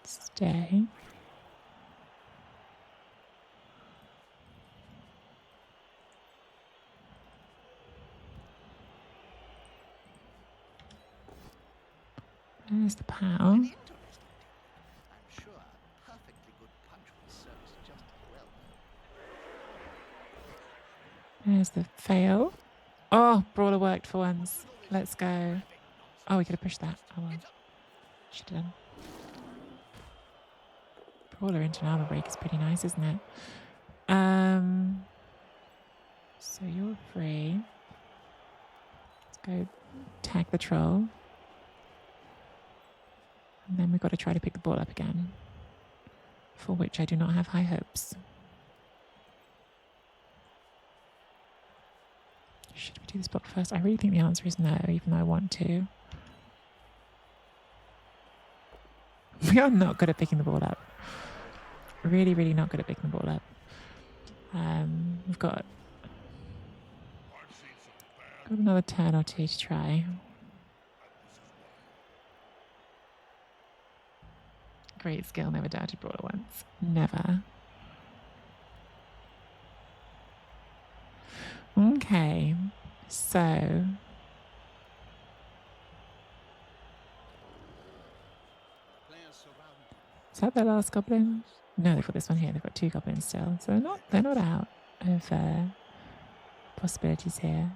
S1: Stay. There's the pow.
S2: An interesting deal. I'm sure a perfectly good punch will serve us just as well.
S1: There's the fail. Oh, Brawler worked for once. Let's go. Oh, we could have pushed that. Oh well. Should have done. Brawler into an armor break is pretty nice, isn't it? So you're free. Let's go tag the troll. And then we've got to try to pick the ball up again, for which I do not have high hopes. Should we do this block first? I really think the answer is no, even though I want to. We are not good at picking the ball up. Really, really not good at picking the ball up. We've got another turn or 2 to try. Great skill, never doubted Brawler once. Never. Okay, so
S2: Players surround you.
S1: is that the last goblin? No, they've got this one here. They've got 2 goblins still, so they're not out of possibilities here.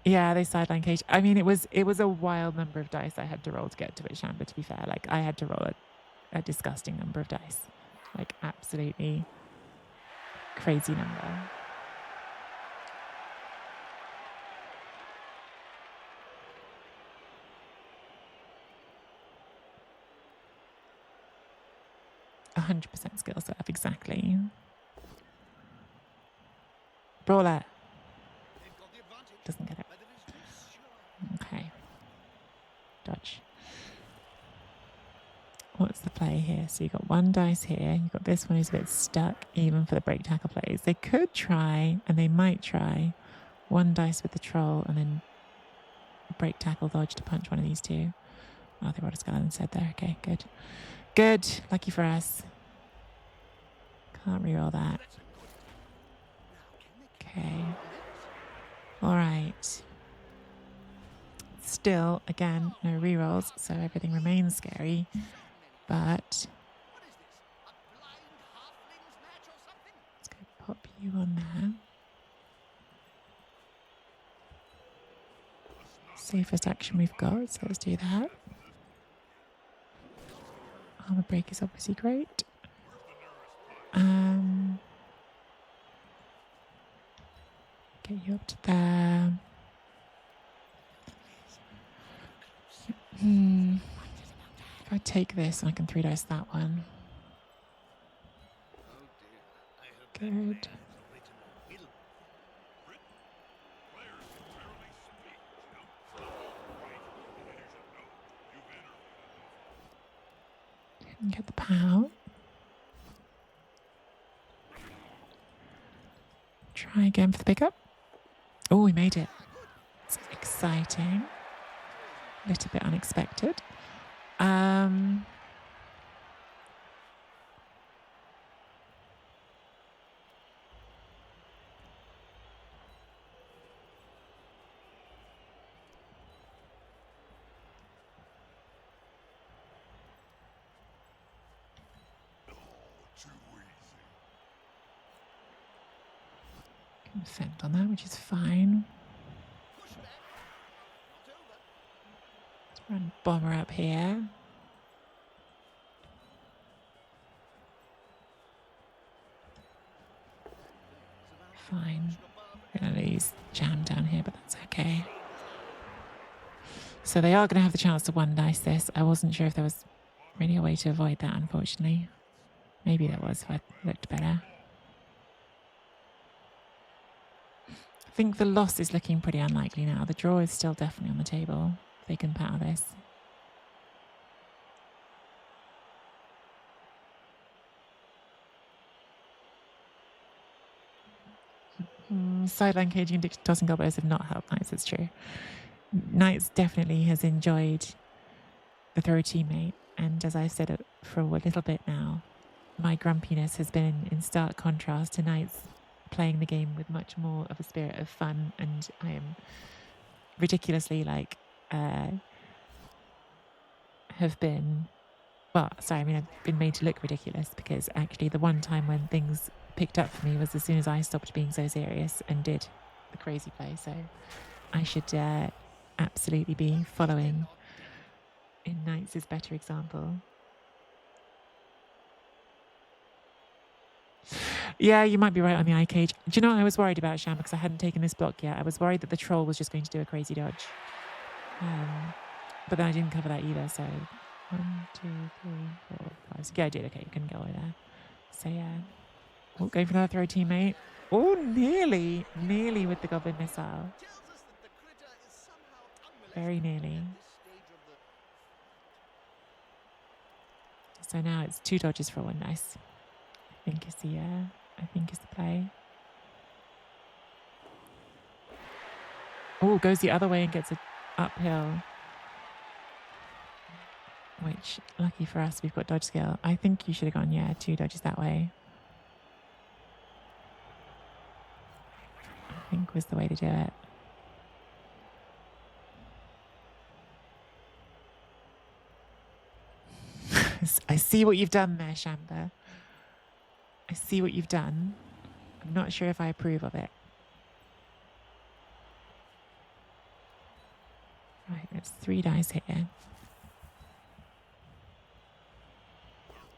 S1: Yeah, they sideline cage. I mean, it was a wild number of dice I had to roll to get to it, Shamba, to be fair. Like, I had to roll a disgusting number of dice. Like, absolutely crazy number. A 100% skill serve, exactly. Brawler.
S2: They've got the advantage,
S1: Doesn't get it.
S2: but it is too sure.
S1: Okay. Dodge. What's the play here? So you've got 1 dice here. You've got this one who's a bit stuck, even for the break tackle plays. They could try, and they might try, 1 dice with the troll and then break tackle dodge to punch one of these 2. Oh, they rolled a skeleton instead there. Okay, good. Good. Lucky for us. Can't reroll that.
S2: That's a good. Now, can they
S1: Okay. All right. Still, again, no rerolls, so everything remains scary. But
S2: What is this? A blind halfling's match or something?
S1: let's go pop you on there. Safest action we've got, so let's do that. Armor break is obviously great. Get you up to there. If I take this, I can 3 dice that one.
S2: Oh dear. I hope that plan
S1: Good.
S2: is written in will.
S3: Players can barely speak, Jim. Right, and you should know you've entered.
S1: Didn't get the POW. Try again for the pickup. Oh, we made it. It's exciting. A little bit unexpected.
S3: Too easy.
S1: Can fend on that, which is fine.
S2: Push back. Not over.
S1: Let's run bomber up here. Fine. We're going to lose jam down here, but that's okay. So they are going to have the chance to 1 dice this. I wasn't sure if there was really a way to avoid that, unfortunately. Maybe there was if I looked better. I think the loss is looking pretty unlikely now. The draw is still definitely on the table. They can power this. Sideline caging and tossing gobblers have not helped Knights, it's true. Knights definitely has enjoyed the throw teammate, and as I've said it for a little bit now, my grumpiness has been in stark contrast to Knights playing the game with much more of a spirit of fun, and I am ridiculously I've been made to look ridiculous, because actually the one time when things picked up for me was as soon as I stopped being so serious and did the crazy play. So I should absolutely be following in Knights' better example. Yeah, you might be right on the eye cage. Do you know what I was worried about, Sham, because I hadn't taken this block yet? I was worried that the troll was just going to do a crazy dodge. But then I didn't cover that either, so 1, 2, 3, 4, 5. Yeah, I did. Okay, you couldn't go away there. So yeah. Oh, going for another throw, teammate. Oh, nearly with the goblin missile.
S2: Tells us that the critter is somehow unmolested
S1: Very nearly.
S2: at this stage of the
S1: So now it's 2 dodges for 1 dice. I think is the play. Oh, goes the other way and gets it uphill. which, lucky for us, we've got dodge skill. I think you should have gone, yeah, 2 dodges that way. I think was the way to do it. I see what you've done there, Shamba. I see what you've done. I'm not sure if I approve of it. Right, there's 3 dice here.
S3: They're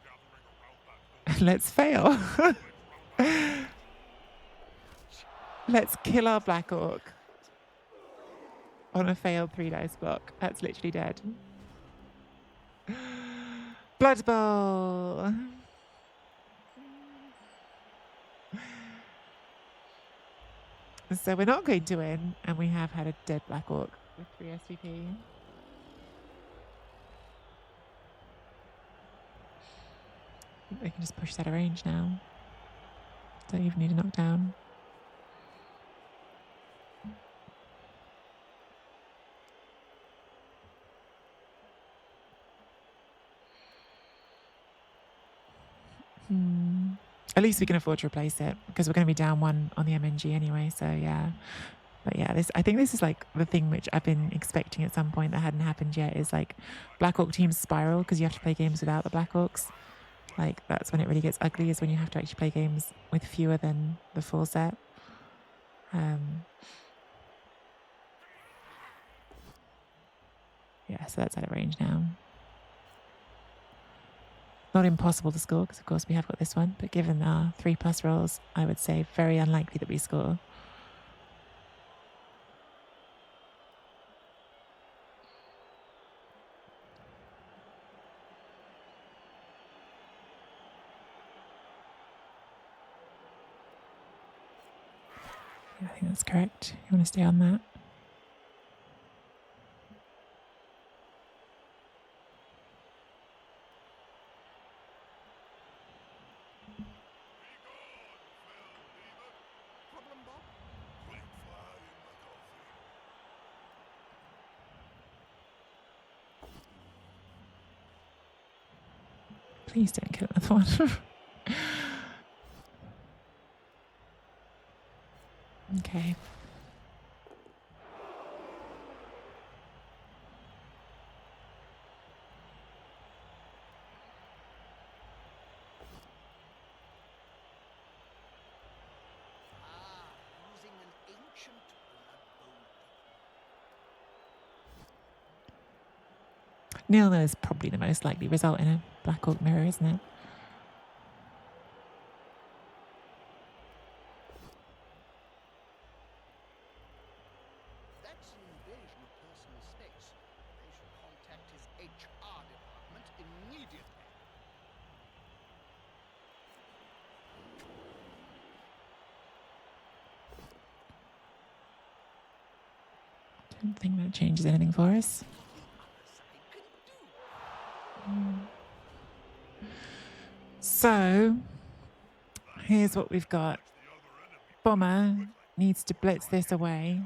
S3: gathering around that door.
S1: Let's fail.
S3: Wedge round back.
S1: Let's kill our Black Orc on a failed 3 dice block. That's literally dead. Blood Bowl. So we're not going to win, and we have had a dead Black Orc with 3 SVP. I think they can just push that of range now. Don't even need a knockdown. At least we can afford to replace it because we're going to be down 1 on the MNG anyway. So yeah, but yeah, I think this is like the thing which I've been expecting at some point that hadn't happened yet is like Black Orc teams spiral because you have to play games without the Black Orcs. Like that's when it really gets ugly, is when you have to actually play games with fewer than the full set. Yeah, so that's out of range now. Not impossible to score because of course we have got this one, but given our 3+ rolls, I would say very unlikely that we score. Yeah, I think that's correct. You want to stay on that?
S2: Problem, Bob?
S3: Quick fire in my coffee.
S1: Please don't kill another one. Okay.
S2: Using an ancient blood bowl.
S1: Nil is probably the most likely result in a Black Orc mirror, isn't it?
S2: That's an invasion of personal space. They should contact his HR department immediately.
S1: Don't think that changes anything for us. So, here's what we've got. Bomber needs to blitz this away,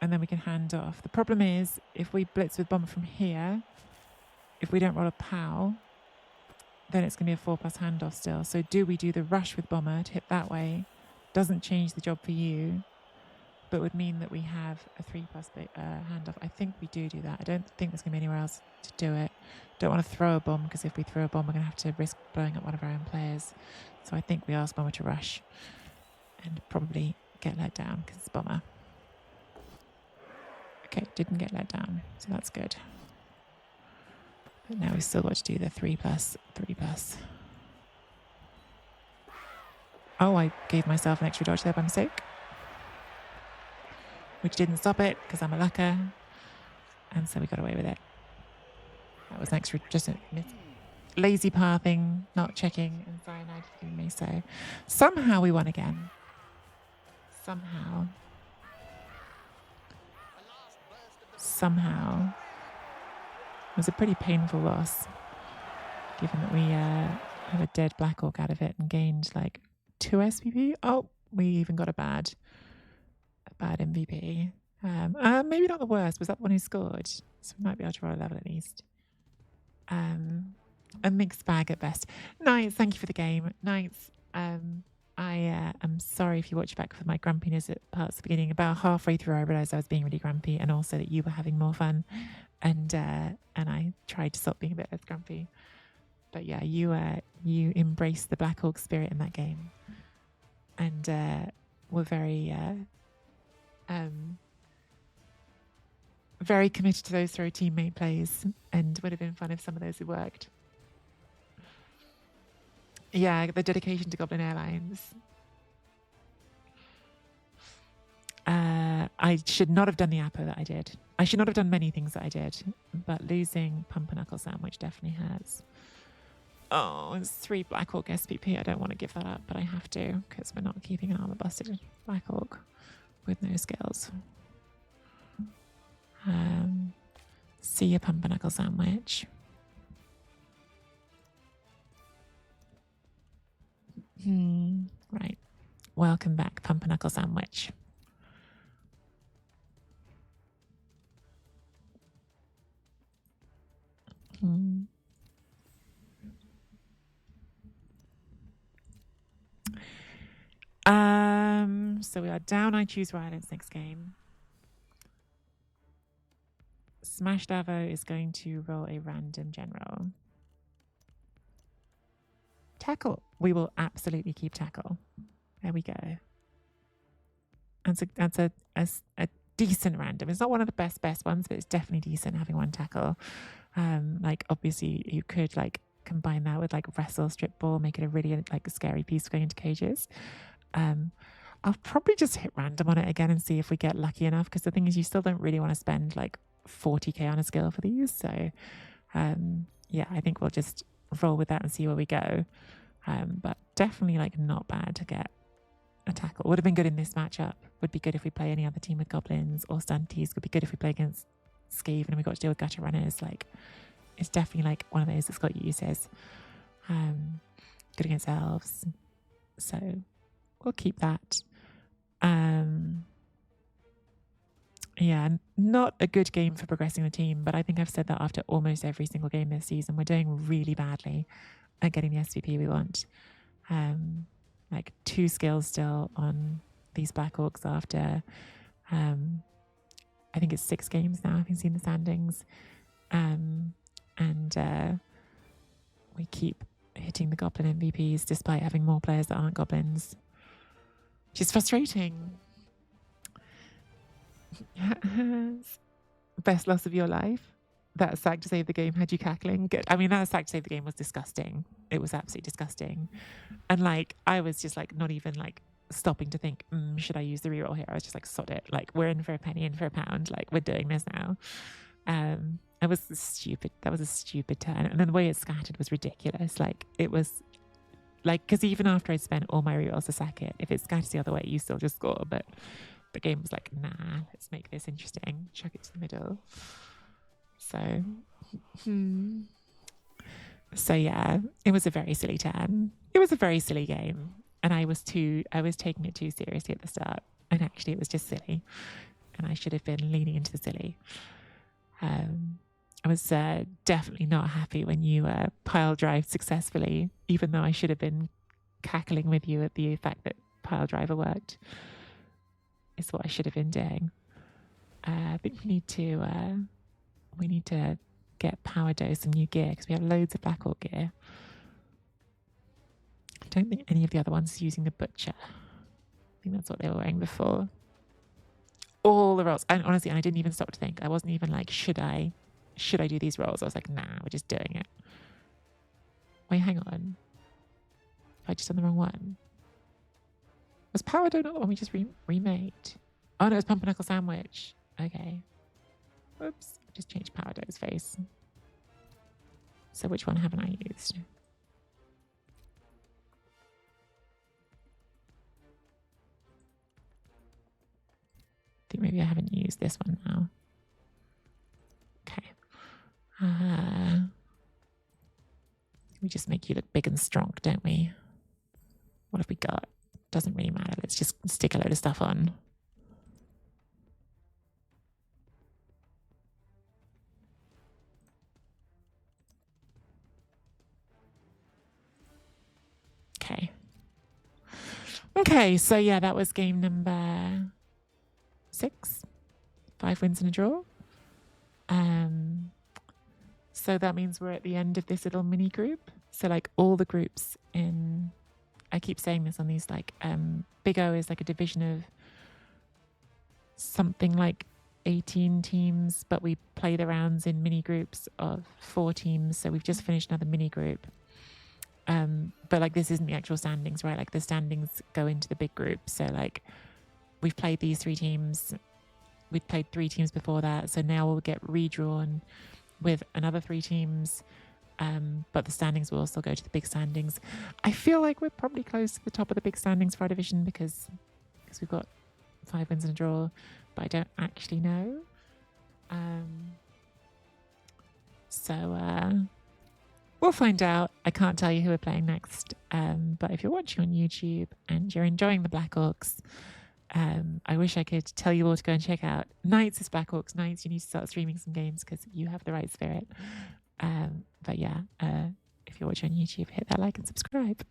S1: and then we can hand off. The problem is, if we blitz with Bomber from here, if we don't roll a POW, then it's going to be a 4+ handoff still. So do we do the rush with Bomber to hit that way? Doesn't change the job for you, but would mean that we have a 3+ handoff. I think we do that. I don't think there's going to be anywhere else to do it. Don't want to throw a bomb, because if we throw a bomb, we're going to have to risk blowing up one of our own players. So I think we ask Bomber to rush and probably get let down because it's Bomber. Okay, didn't get let down, so that's good. But now we've still got to do the 3+, 3+. Oh, I gave myself an extra dodge there by mistake, which didn't stop it because I'm a lucker, and so we got away with it. That was an extra, just a lazy pathing, not checking, and cyanide giving me. So somehow we won again. Somehow. Somehow. It was a pretty painful loss, given that we have a dead Black Orc out of it and gained like 2 SVP. Oh, we even got a bad MVP. Maybe not the worst. Was that the one who scored? So we might be able to roll a level at least. A mixed bag at best. Nice, thank you for the game. Nice. I am sorry if you watch back for my grumpiness at parts of the beginning. About halfway through, I realised I was being really grumpy, and also that you were having more fun, and I tried to stop being a bit less grumpy. But yeah, you embraced the Black Hawk spirit in that game, and were very committed to those throw teammate plays, and would have been fun if some of those had worked. Yeah, the dedication to Goblin Airlines. I should not have done the appo that I did. I should not have done many things that I did, but losing Pumpernickel Sandwich definitely hurts. Oh, it's 3 Blackhawk SPP. I don't want to give that up, but I have to because we're not keeping an armor busted Blackhawk with no skills. See you, Pumpernickel Sandwich. Right. Welcome back, Pumpernickel Sandwich. So we are down I Choose Violence next game. Smash Davo is going to roll a random general. Tackle. We will absolutely keep tackle. There we go. That's a decent random. It's not one of the best ones, but it's definitely decent having one tackle. Like obviously you could like combine that with like wrestle, strip ball, make it a really like scary piece going into cages. I'll probably just hit random on it again and see if we get lucky enough, because the thing is you still don't really want to spend like 40k on a skill for these. So yeah, I think we'll just roll with that and see where we go. But definitely like not bad to get a tackle. Would have been good in this matchup. Would be good if we play any other team with goblins or stunties. Would be good if we play against Skeeve and we got to deal with gutter runners. Like it's definitely like one of those that's got uses. Good against elves. So we'll keep that. Yeah, not a good game for progressing the team, but I think I've said that after almost every single game this season. We're doing really badly at getting the SVP we want. Like 2 skills still on these Black Orcs after I think it's 6 games now, having seen the standings. And we keep hitting the Goblin MVPs despite having more players that aren't Goblins, which is frustrating. Best loss of your life? That sack to save the game had you cackling? Good. I mean, that sack to save the game was disgusting. It was absolutely disgusting. And like, I was just like, not even like stopping to think, should I use the reroll here? I was just like, sod it. Like, we're in for a penny, in for a pound. Like, we're doing this now. It was stupid. That was a stupid turn. And then the way it scattered was ridiculous. Like, it was like, because even after I'd spent all my rerolls to sack it, if it scatters the other way, you still just score. But the game was like, nah, let's make this interesting. Chuck it to the middle. So, so yeah, it was a very silly turn. It was a very silly game, and I was taking it too seriously at the start. And actually, it was just silly, and I should have been leaning into the silly. I was definitely not happy when you pile drived successfully, even though I should have been cackling with you at the fact that pile driver worked. Is what I should have been doing. I think we need to get power dose some new gear because we have loads of Black Orc gear. I don't think any of the other ones are using the butcher. I think that's what they were wearing before. All the rolls, and honestly, I didn't even stop to think. I wasn't even like, should I do these rolls? I was like, nah, we're just doing it. Wait, hang on. Have I just done the wrong one? Was Power Donut the one we just remade? Oh no, it's Pumpernickel Sandwich. Okay. Whoops. Just changed Power Dough's face. So which one haven't I used? I think maybe I haven't used this one now. Okay. We just make you look big and strong, don't we? What have we got? Doesn't really matter. Let's just stick a load of stuff on. Okay, so yeah, that was game number 6. 5 wins and a draw. So that means we're at the end of this little mini group. So like all the groups in, I keep saying this on these, like Big O is like a division of something like 18 teams, but we play the rounds in mini groups of 4 teams. So we've just finished another mini group. But like this isn't the actual standings, right? Like the standings go into the big group. So like we've played these 3 teams. We'd played 3 teams before that. So now we'll get redrawn with another 3 teams. But the standings will also go to the big standings. I feel like we're probably close to the top of the big standings for our division because we've got 5 wins and a draw, but I don't actually know. So we'll find out. I can't tell you who we're playing next. But if you're watching on YouTube and you're enjoying the Black Orcs, I wish I could tell you all to go and check out Knights is Black Orcs Knights. You need to start streaming some games because you have the right spirit. But yeah, if you're watching on YouTube, hit that like and subscribe.